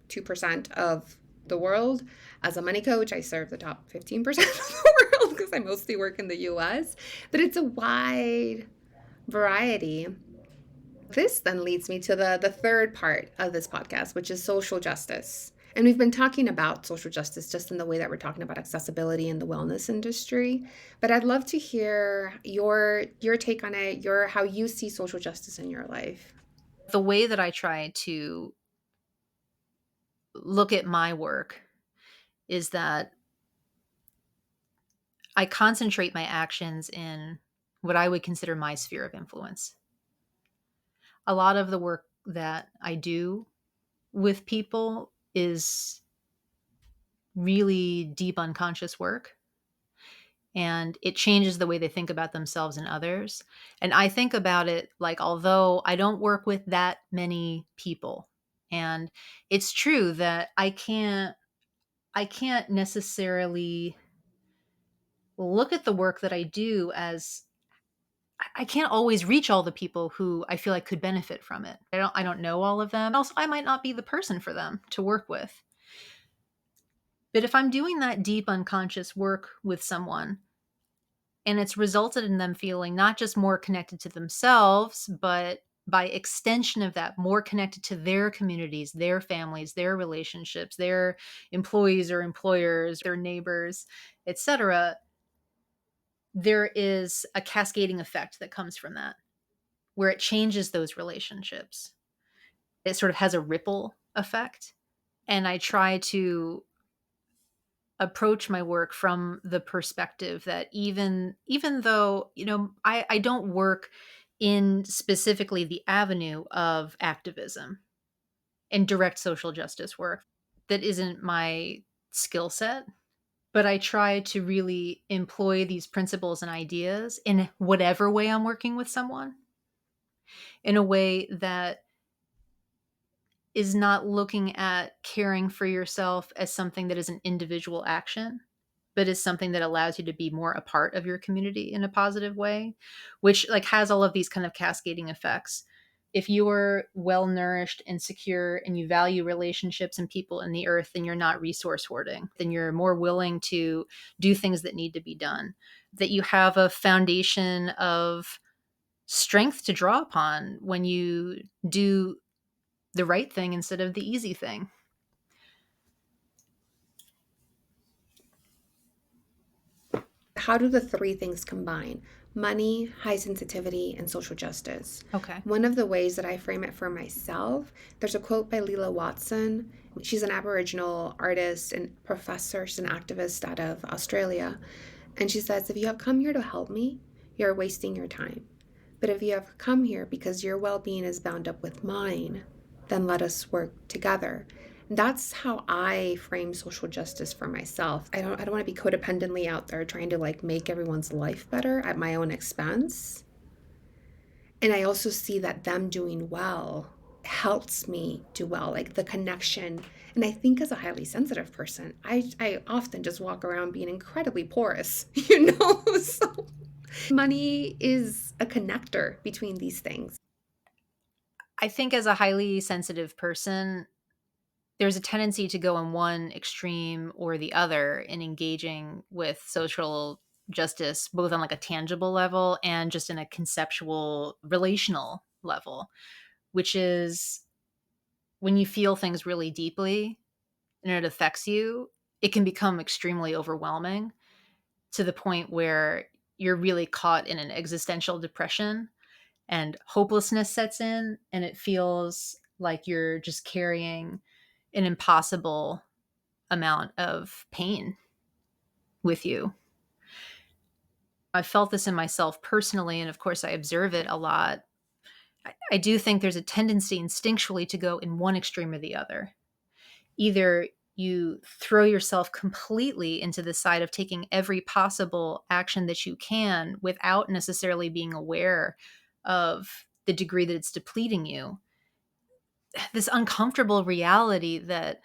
2% of the world. As a money coach, I serve the top 15% of the world because I mostly work in the US, but it's a wide variety. This then leads me to the third part of this podcast, which is social justice. And we've been talking about social justice just in the way that we're talking about accessibility in the wellness industry. But I'd love to hear your take on it, your how you see social justice in your life. The way that I try to look at my work is that I concentrate my actions in what I would consider my sphere of influence. A lot of the work that I do with people is really deep unconscious work, and it changes the way they think about themselves and others. And I think about it like, although I don't work with that many people, and it's true that I can't necessarily look at the work that I do as I can't always reach all the people who I feel like could benefit from it. I don't know all of them. Also, I might not be the person for them to work with. But if I'm doing that deep unconscious work with someone and it's resulted in them feeling not just more connected to themselves, but by extension of that, more connected to their communities, their families, their relationships, their employees or employers, their neighbors, etc., there is a cascading effect that comes from that where it changes those relationships. It sort of has a ripple effect. And I try to approach my work from the perspective that even though, I don't work in specifically the avenue of activism and direct social justice work. That isn't my skill set. But I try to really employ these principles and ideas in whatever way I'm working with someone, in a way that is not looking at caring for yourself as something that is an individual action, but is something that allows you to be more a part of your community in a positive way, which like has all of these kind of cascading effects. If you're well nourished and secure and you value relationships and people in the earth, then you're not resource hoarding. Then you're more willing to do things that need to be done. That you have a foundation of strength to draw upon when you do the right thing instead of the easy thing. How do the three things combine? Money, high sensitivity, and social justice. Okay. One of the ways that I frame it for myself, there's a quote by Leela Watson. She's an Aboriginal artist and professor. She's an activist out of Australia. And she says, if you have come here to help me, you're wasting your time. But if you have come here because your well being is bound up with mine, then let us work together. That's how I frame social justice for myself. I don't want to be codependently out there trying to like make everyone's life better at my own expense. And I also see that them doing well helps me do well, like the connection. And I think as a highly sensitive person, I often just walk around being incredibly porous, So money is a connector between these things. I think as a highly sensitive person, there's a tendency to go in one extreme or the other in engaging with social justice, both on like a tangible level and just in a conceptual, relational level, which is when you feel things really deeply and it affects you, it can become extremely overwhelming to the point where you're really caught in an existential depression and hopelessness sets in, and it feels like you're just carrying an impossible amount of pain with you. I felt this in myself personally, and of course, I observe it a lot. I do think there's a tendency instinctually to go in one extreme or the other. Either you throw yourself completely into the side of taking every possible action that you can without necessarily being aware of the degree that it's depleting you. This uncomfortable reality that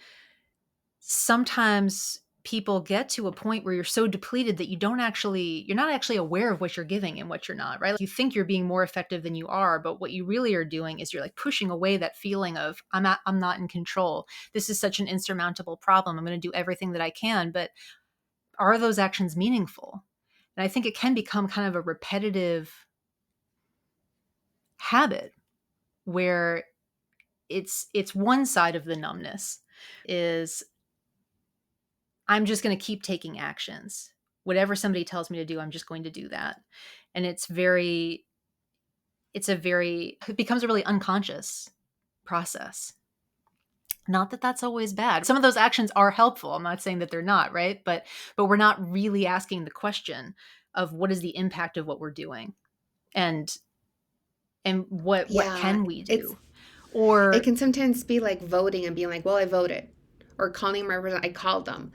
sometimes people get to a point where you're so depleted that you're not actually aware of what you're giving and what you're not, right? Like, you think you're being more effective than you are, but what you really are doing is you're like pushing away that feeling of I'm not in control. This is such an insurmountable problem. I'm going to do everything that I can, but are those actions meaningful? And I think it can become kind of a repetitive habit where it's one side of the numbness is I'm just going to keep taking actions. Whatever somebody tells me to do, I'm just going to do that. And it becomes a really unconscious process. Not that that's always bad. Some of those actions are helpful. I'm not saying that they're not, right? But we're not really asking the question of what is the impact of what we're doing, and what Yeah, can we it's do? it Or can sometimes be like voting and being like, well, I voted, or calling my representative, I called them.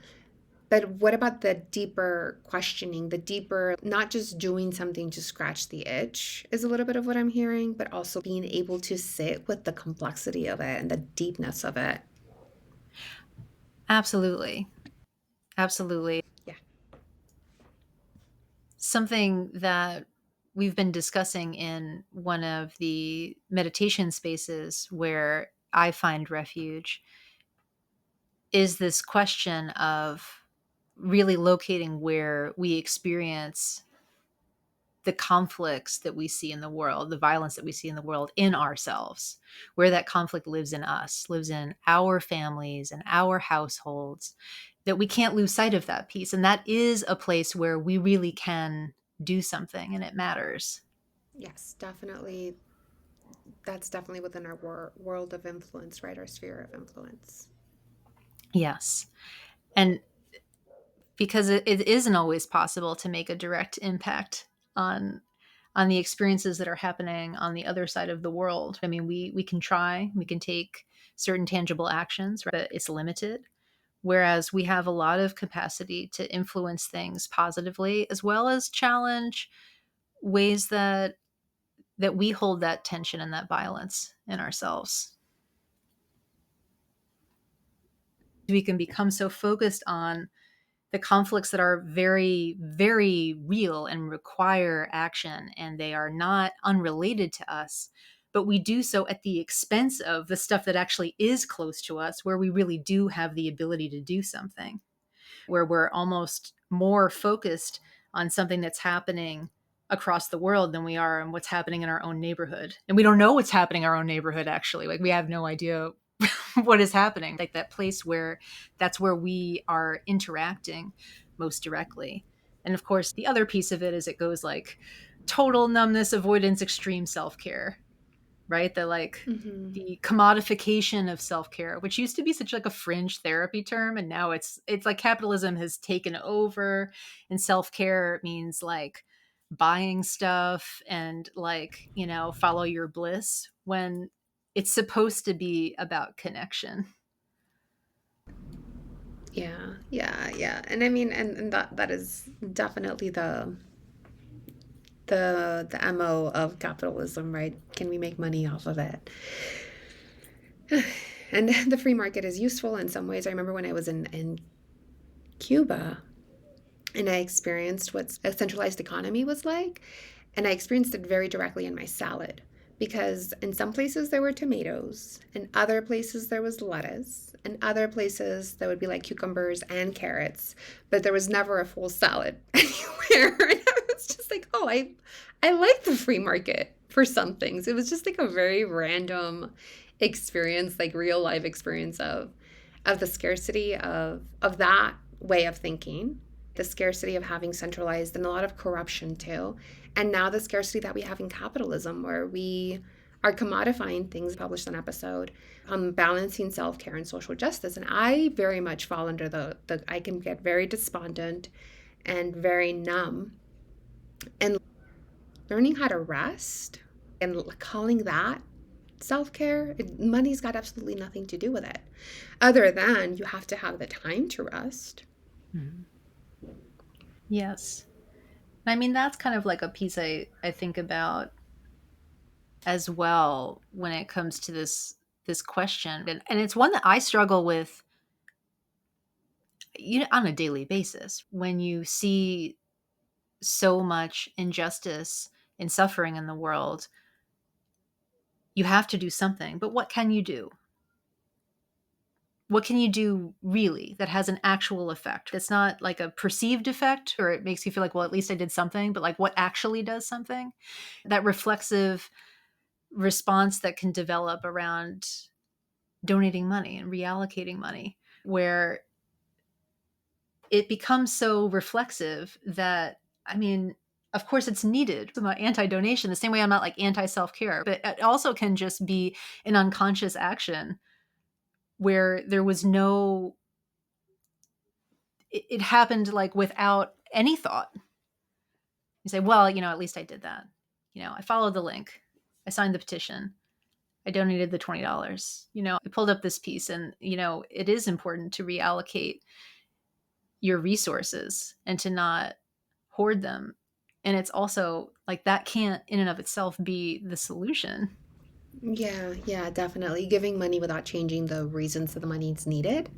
But what about the deeper questioning, the deeper, not just doing something to scratch the itch is a little bit of what I'm hearing, but also being able to sit with the complexity of it and the deepness of it. absolutely. Absolutely. Yeah. Something that we've been discussing in one of the meditation spaces where I find refuge is this question of really locating where we experience the conflicts that we see in the world, the violence that we see in the world in ourselves, where that conflict lives in us, lives in our families and our households, that we can't lose sight of that piece. And that is a place where we really can do something and it matters. Yes, definitely. That's definitely within our world of influence, right? Our sphere of influence. Yes. And because it isn't always possible to make a direct impact on the experiences that are happening on the other side of the world. I mean, we can try, we can take certain tangible actions, right? But it's limited. Whereas we have a lot of capacity to influence things positively, as well as challenge ways that we hold that tension and that violence in ourselves. We can become so focused on the conflicts that are very, very real and require action, and they are not unrelated to us. But we do so at the expense of the stuff that actually is close to us, where we really do have the ability to do something, where we're almost more focused on something that's happening across the world than we are on what's happening in our own neighborhood. And we don't know what's happening in our own neighborhood, actually. Like, we have no idea what is happening. Like, that place where that's where we are interacting most directly. And of course, the other piece of it is it goes like total numbness, avoidance, extreme self care, right? The like Mm-hmm. the commodification of self-care, which used to be such like a fringe therapy term, and now it's like capitalism has taken over, and self-care means like buying stuff and like, follow your bliss, when it's supposed to be about connection. Yeah, yeah, yeah. And I mean, and that is definitely the MO of capitalism, right? Can we make money off of it? And the free market is useful in some ways. I remember when I was in Cuba and I experienced what a centralized economy was like. And I experienced it very directly in my salad because in some places there were tomatoes, in other places there was lettuce, in other places there would be like cucumbers and carrots, but there was never a full salad anywhere. And I was just like, oh, I like the free market for some things. It was just like a very random experience, like real life experience of the scarcity of that way of thinking, the scarcity of having centralized, and a lot of corruption too. And now the scarcity that we have in capitalism, where we are commodifying things. Published an episode on balancing self-care and social justice, and I very much fall under the I can get very despondent and very numb, and learning how to rest and calling that self-care, money's got absolutely nothing to do with it, other than you have to have the time to rest. Mhm. Yes. I mean, that's kind of like a piece I think about as well when it comes to this question. And it's one that I struggle with. on a daily basis. When you see so much injustice and suffering in the world, you have to do something. But what can you do? What can you do really that has an actual effect? It's not like a perceived effect or it makes you feel like, well, at least I did something, but like what actually does something? That reflexive response that can develop around donating money and reallocating money, where it becomes so reflexive that, I mean, of course it's needed. I'm not anti-donation the same way I'm not like anti-self-care, but it also can just be an unconscious action where there was no, it happened like without any thought. You say, well, at least I did that. I followed the link. I signed the petition. I donated the $20. I pulled up this piece and, it is important to reallocate your resources and to not hoard them. And it's also like that can't in and of itself be the solution. Yeah, yeah, definitely. Giving money without changing the reasons that the money is needed.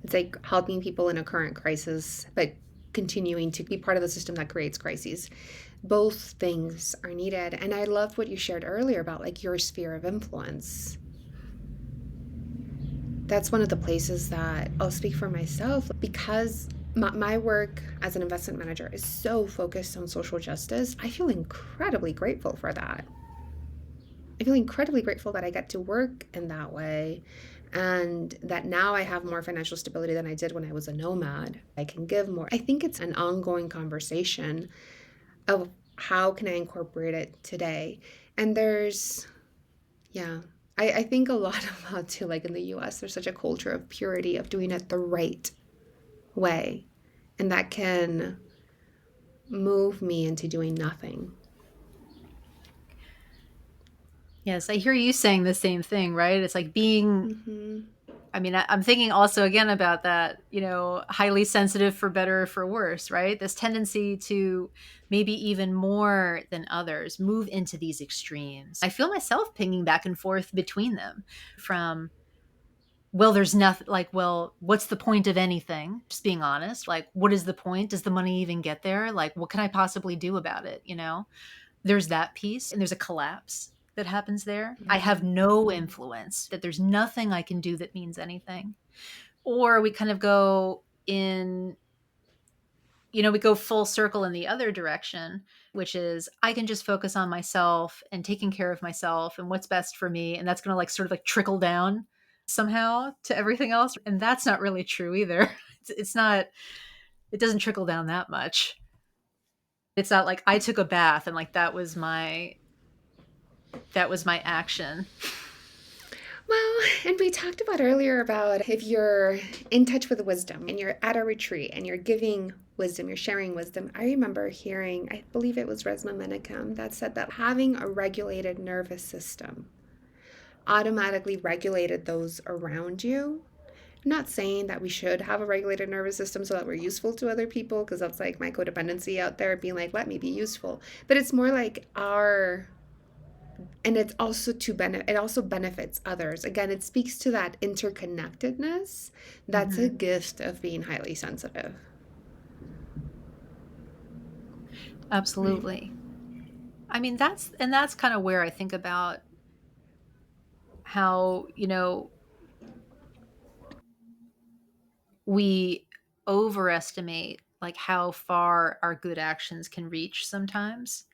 It's like helping people in a current crisis, but continuing to be part of the system that creates crises. Both things are needed. And I loved what you shared earlier about like your sphere of influence. That's one of the places that I'll speak for myself because my work as an investment manager is so focused on social justice. I feel incredibly grateful for that. I feel incredibly grateful that I get to work in that way and that now I have more financial stability than I did when I was a nomad. I can give more. I think it's an ongoing conversation of how can I incorporate it today. And yeah, I think a lot about too, like in the US, there's such a culture of purity, of doing it the right way. And that can move me into doing nothing. Yes, I hear you saying the same thing, right? It's like being, Mm-hmm. I mean, I'm thinking also again about that, highly sensitive for better or for worse, right? This tendency to maybe even more than others move into these extremes. I feel myself pinging back and forth between them from, well, there's nothing like, well, what's the point of anything? Just being honest. Like, what is the point? Does the money even get there? Like, what can I possibly do about it? There's that piece and there's a collapse that happens there. I have no influence, that there's nothing I can do that means anything. Or we kind of go in, we go full circle in the other direction, which is I can just focus on myself and taking care of myself and what's best for me. And that's going to like sort of like trickle down somehow to everything else. And that's not really true either. It's not, it doesn't trickle down that much. It's not like I took a bath and like that was my action. Well, and we talked about earlier about if you're in touch with wisdom and you're at a retreat and you're giving wisdom, you're sharing wisdom. I remember hearing, I believe it was Resma Menakem, that said that having a regulated nervous system automatically regulated those around you. I'm not saying that we should have a regulated nervous system so that we're useful to other people, because that's like my codependency out there being like, let me be useful. But it's more like and it's also it also benefits others. Again, it speaks to that interconnectedness. That's a Mm-hmm. gift of being highly sensitive. Right. Absolutely. I mean, that's kind of where I think about how, we overestimate like how far our good actions can reach sometimes.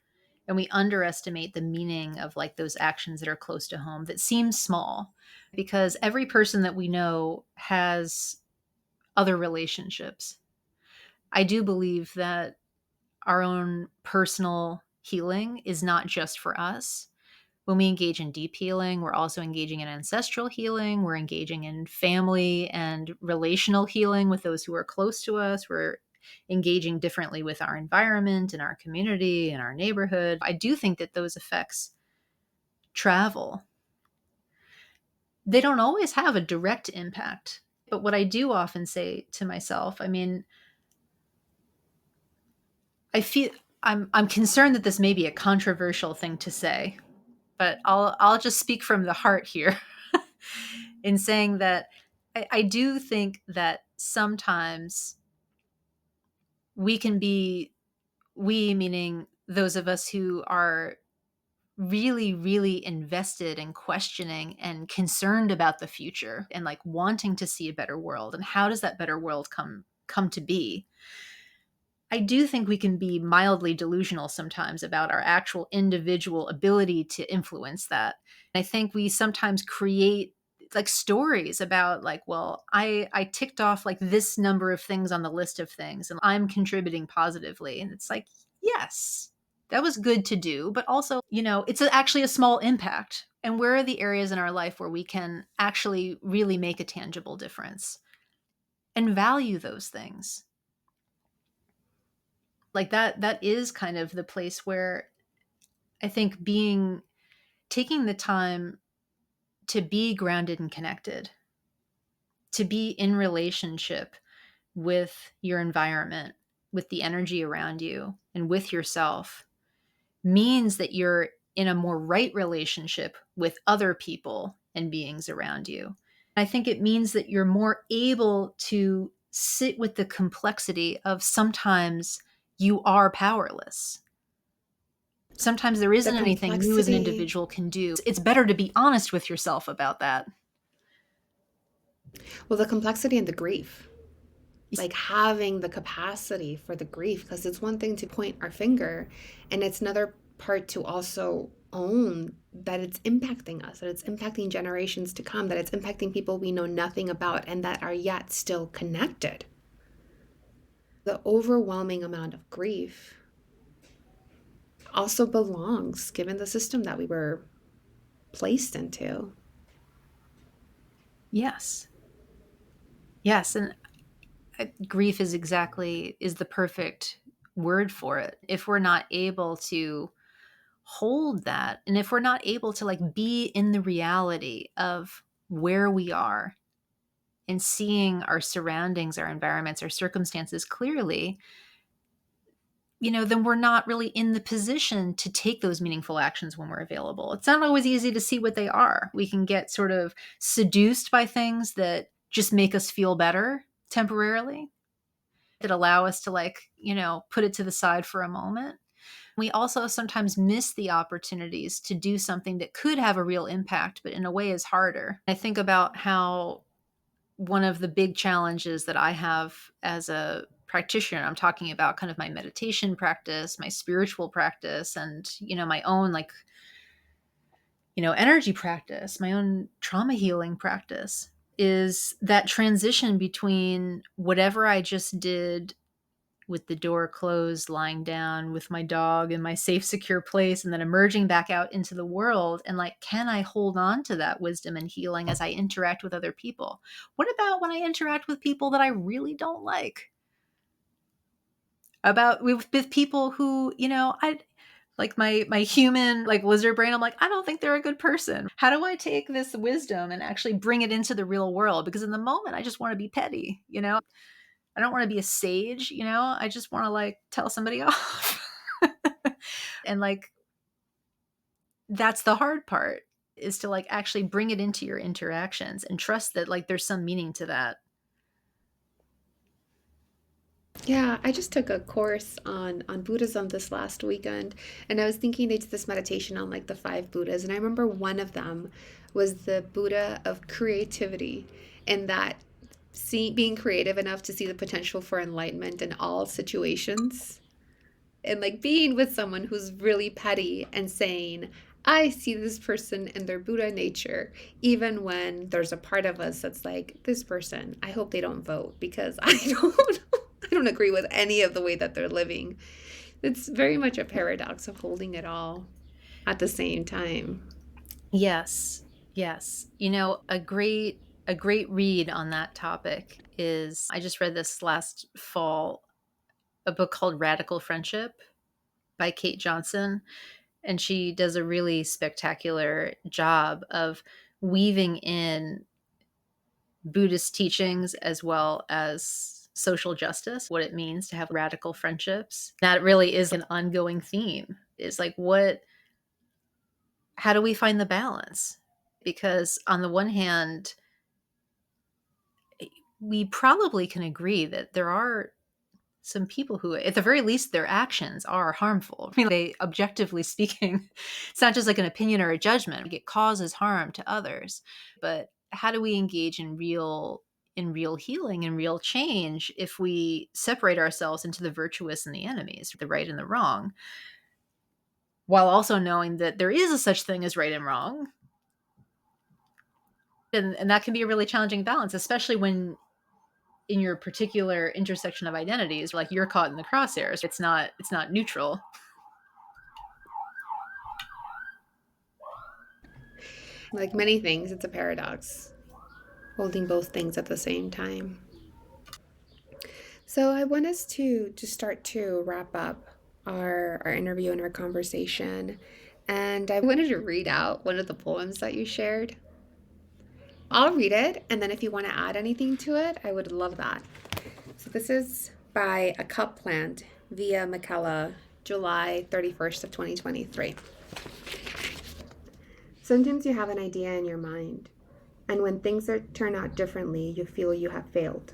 And we underestimate the meaning of like those actions that are close to home that seem small because every person that we know has other relationships. I do believe that our own personal healing is not just for us. When we engage in deep healing, we're also engaging in ancestral healing. We're engaging in family and relational healing with those who are close to us. We're engaging differently with our environment and our community and our neighborhood. I do think that those effects travel. They don't always have a direct impact. But what I do often say to myself, I mean, I feel I'm concerned that this may be a controversial thing to say, but I'll just speak from the heart here in saying that I do think that sometimes we can be, we meaning those of us who are really, really invested in questioning and concerned about the future and like wanting to see a better world and how does that better world come to be. I do think we can be mildly delusional sometimes about our actual individual ability to influence that. I think we sometimes create like stories about like, well, I ticked off like this number of things on the list of things and I'm contributing positively. And it's like, yes, that was good to do, but also, it's actually a small impact. And where are the areas in our life where we can actually really make a tangible difference and value those things? Like that is kind of the place where I think taking the time to be grounded and connected, to be in relationship with your environment, with the energy around you, and with yourself means that you're in a more right relationship with other people and beings around you. I think it means that you're more able to sit with the complexity of sometimes you are powerless. Sometimes there The isn't anything you as an complexity, individual can do. It's better to be honest with yourself about that. well, the complexity and the grief, like having the capacity for the grief, because it's one thing to point our finger, and it's another part to also own that it's impacting us, that it's impacting generations to come, that it's impacting people we know nothing about and that are yet still connected. The overwhelming amount of grief also belongs, given the system that we were placed into. Yes. Yes, and grief is the perfect word for it. If we're not able to hold that and if we're not able to like be in the reality of where we are and seeing our surroundings, our environments, our circumstances clearly, then we're not really in the position to take those meaningful actions when we're available. It's not always easy to see what they are. We can get sort of seduced by things that just make us feel better temporarily, that allow us to like, put it to the side for a moment. We also sometimes miss the opportunities to do something that could have a real impact, but in a way is harder. I think about how one of the big challenges that I have as a practitioner, I'm talking about kind of my meditation practice, my spiritual practice, and, my own like, energy practice, my own trauma healing practice, is that transition between whatever I just did with the door closed, lying down with my dog in my safe, secure place, and then emerging back out into the world. And like, can I hold on to that wisdom and healing as I interact with other people? What about when I interact with people that I really don't like? About with people who, I like my human like lizard brain, I'm like, I don't think they're a good person. How do I take this wisdom and actually bring it into the real world? Because in the moment I just want to be petty, I don't want to be a sage, I just want to like tell somebody off. And like that's the hard part, is to like actually bring it into your interactions and trust that like there's some meaning to that. Yeah, I just took a course on Buddhism this last weekend, and I was thinking they did this meditation on like the five Buddhas, and I remember one of them was the Buddha of creativity, and that being creative enough to see the potential for enlightenment in all situations, and like being with someone who's really petty and saying, I see this person in their Buddha nature, even when there's a part of us that's like, this person, I hope they don't vote because I don't agree with any of the way that they're living. It's very much a paradox of holding it all at the same time. Yes. Yes. A great read on that topic is, I just read this last fall, a book called Radical Friendship by Kate Johnson, and she does a really spectacular job of weaving in Buddhist teachings as well as social justice, what it means to have radical friendships. That really is an ongoing theme. Is like, how do we find the balance? Because on the one hand, we probably can agree that there are some people who, at the very least, their actions are harmful. I mean, they, objectively speaking, it's not just like an opinion or a judgment. It causes harm to others. But how do we engage in real healing and real change if we separate ourselves into the virtuous and the enemies, the right and the wrong, while also knowing that there is a such thing as right and wrong? And that can be a really challenging balance, especially when in your particular intersection of identities, like you're caught in the crosshairs. It's not neutral. Like many things, it's a paradox, holding both things at the same time. So I want us to start to wrap up our interview and our conversation. And I wanted to read out one of the poems that you shared. I'll read it, and then if you want to add anything to it, I would love that. So this is by A Cup Plant via Mikella, July 31st of 2023. Sometimes you have an idea in your mind, and when things turn out differently, you feel you have failed.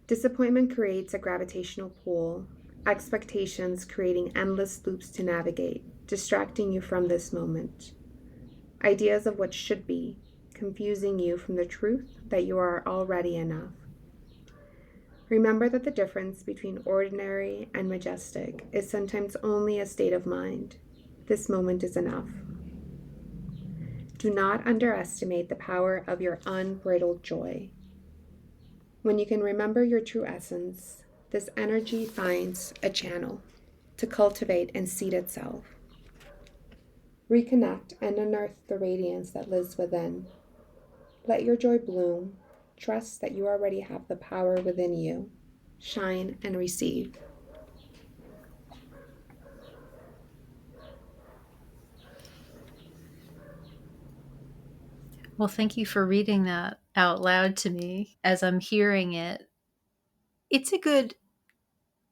Disappointment creates a gravitational pull, expectations creating endless loops to navigate, distracting you from this moment. Ideas of what should be, confusing you from the truth that you are already enough. Remember that the difference between ordinary and majestic is sometimes only a state of mind. This moment is enough. Do not underestimate the power of your unbridled joy. When you can remember your true essence, this energy finds a channel to cultivate and seed itself. Reconnect and unearth the radiance that lives within. Let your joy bloom. Trust that you already have the power within you. Shine and receive. Well, thank you for reading that out loud to me as I'm hearing it. It's a good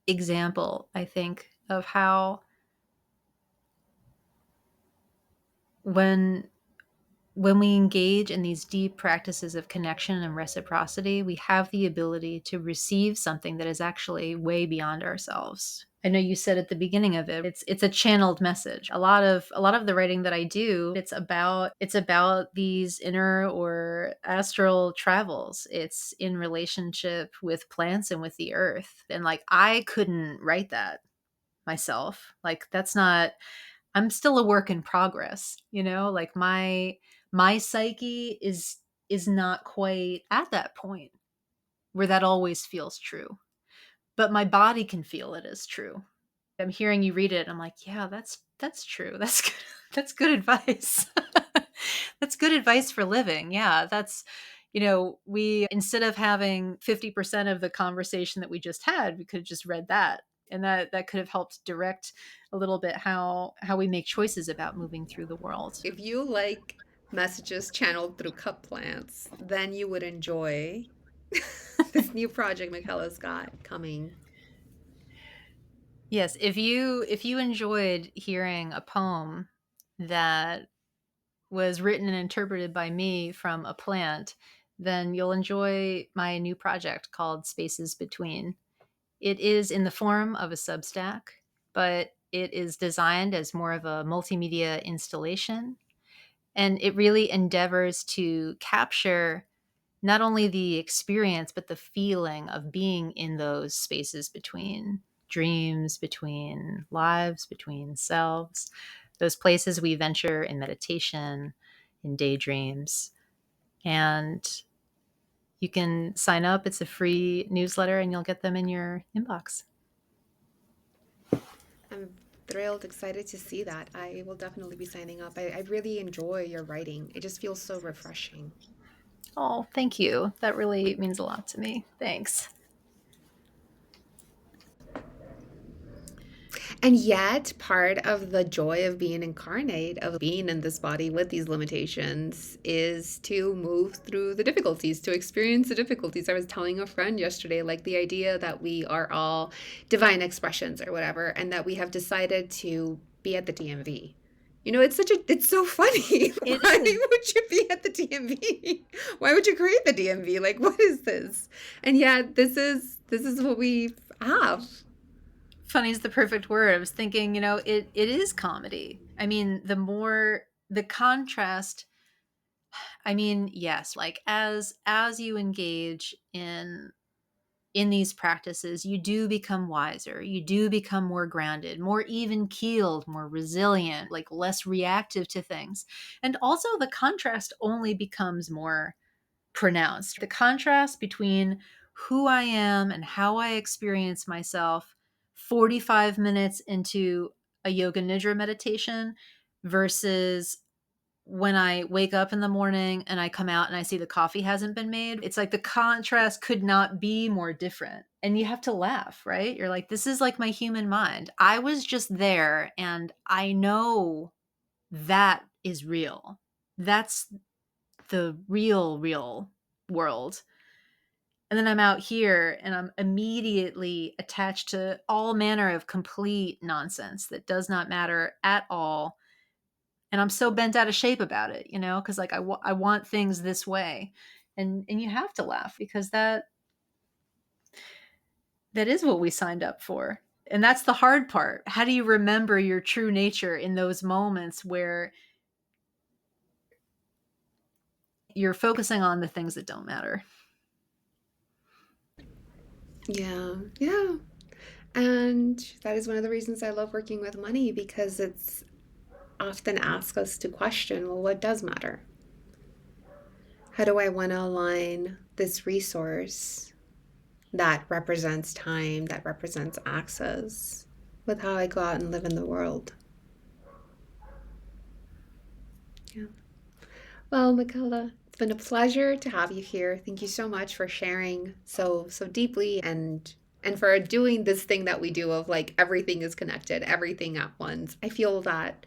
example, I think, of how when when we engage in these deep practices of connection and reciprocity, we have the ability to receive something that is actually way beyond ourselves. I know you said at the beginning of it, it's a channeled message. A lot of the writing that I do, it's about these inner or astral travels. It's in relationship with plants and with the earth. And like I couldn't write that myself. Like that's not, I'm still a work in progress, like my psyche is not quite at that point where that always feels true. But my body can feel it as true. I'm hearing you read it and I'm like, yeah, that's true. That's good. That's good advice. That's good advice for living. Yeah, that's we, instead of having 50% of the conversation that we just had, we could have just read that. And that could have helped direct a little bit how we make choices about moving through the world. If you like messages channeled through cup plants, then you would enjoy this new project Mikella's got coming. Yes, if you enjoyed hearing a poem that was written and interpreted by me from a plant, then you'll enjoy my new project called Spaces Between. It is in the form of a Substack, but it is designed as more of a multimedia installation. And it really endeavors to capture not only the experience, but the feeling of being in those spaces between dreams, between lives, between selves, those places we venture in meditation, in daydreams. And you can sign up. It's a free newsletter and you'll get them in your inbox. I'm thrilled, excited to see that. I will definitely be signing up. I really enjoy your writing. It just feels so refreshing. Oh, thank you. That really means a lot to me. Thanks. And yet, part of the joy of being incarnate, of being in this body with these limitations, is to move through the difficulties, to experience the difficulties. I was telling a friend yesterday, like the idea that we are all divine expressions or whatever, and that we have decided to be at the DMV It's so funny. It Why is. would you be at the DMV? Why would you create the DMV? Like, what is this? And yet this is what we have. Funny is the perfect word. I was thinking, it is comedy. I mean, the contrast, I mean, yes, like as you engage in these practices, you do become wiser. You do become more grounded, more even keeled, more resilient, like less reactive to things. And also the contrast only becomes more pronounced. The contrast between who I am and how I experience myself 45 minutes into a yoga nidra meditation versus when I wake up in the morning and I come out and I see the coffee hasn't been made. It's like the contrast could not be more different. And you have to laugh, right? You're like, this is like my human mind. I was just there and I know that is real. That's the real world. And then I'm out here and I'm immediately attached to all manner of complete nonsense that does not matter at all. And I'm so bent out of shape about it, because like I want things this way. And you have to laugh because that is what we signed up for. And that's the hard part. How do you remember your true nature in those moments where you're focusing on the things that don't matter? Yeah, yeah. And that is one of the reasons I love working with money, because it's often asks us to question, well, what does matter? How do I want to align this resource that represents time, that represents access, with how I go out and live in the world? Yeah. Well, Mikella, it's been a pleasure to have you here. Thank you so much for sharing so deeply, and for doing this thing that we do of like everything is connected, everything at once. I feel that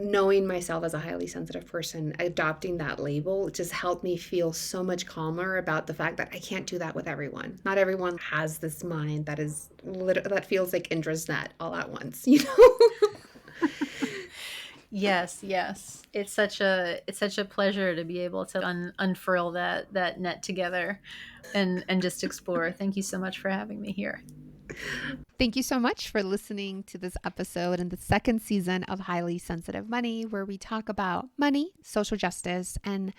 knowing myself as a highly sensitive person, adopting that label just helped me feel so much calmer about the fact that I can't do that with everyone. Not everyone has this mind that feels like Indra's net all at once, you know? Yes, yes. It's such a pleasure to be able to unfurl that net together and just explore. Thank you so much for having me here. Thank you so much for listening to this episode in the second season of Highly Sensitive Money, where we talk about money, social justice, and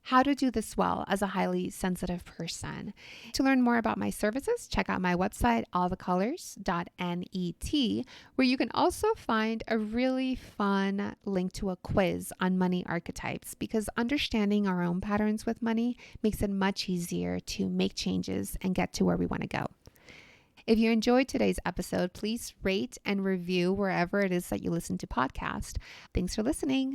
how to do this well as a highly sensitive person. To learn more about my services, check out my website, allthecolors.net, where you can also find a really fun link to a quiz on money archetypes, because understanding our own patterns with money makes it much easier to make changes and get to where we want to go. If you enjoyed today's episode, please rate and review wherever it is that you listen to podcasts. Thanks for listening.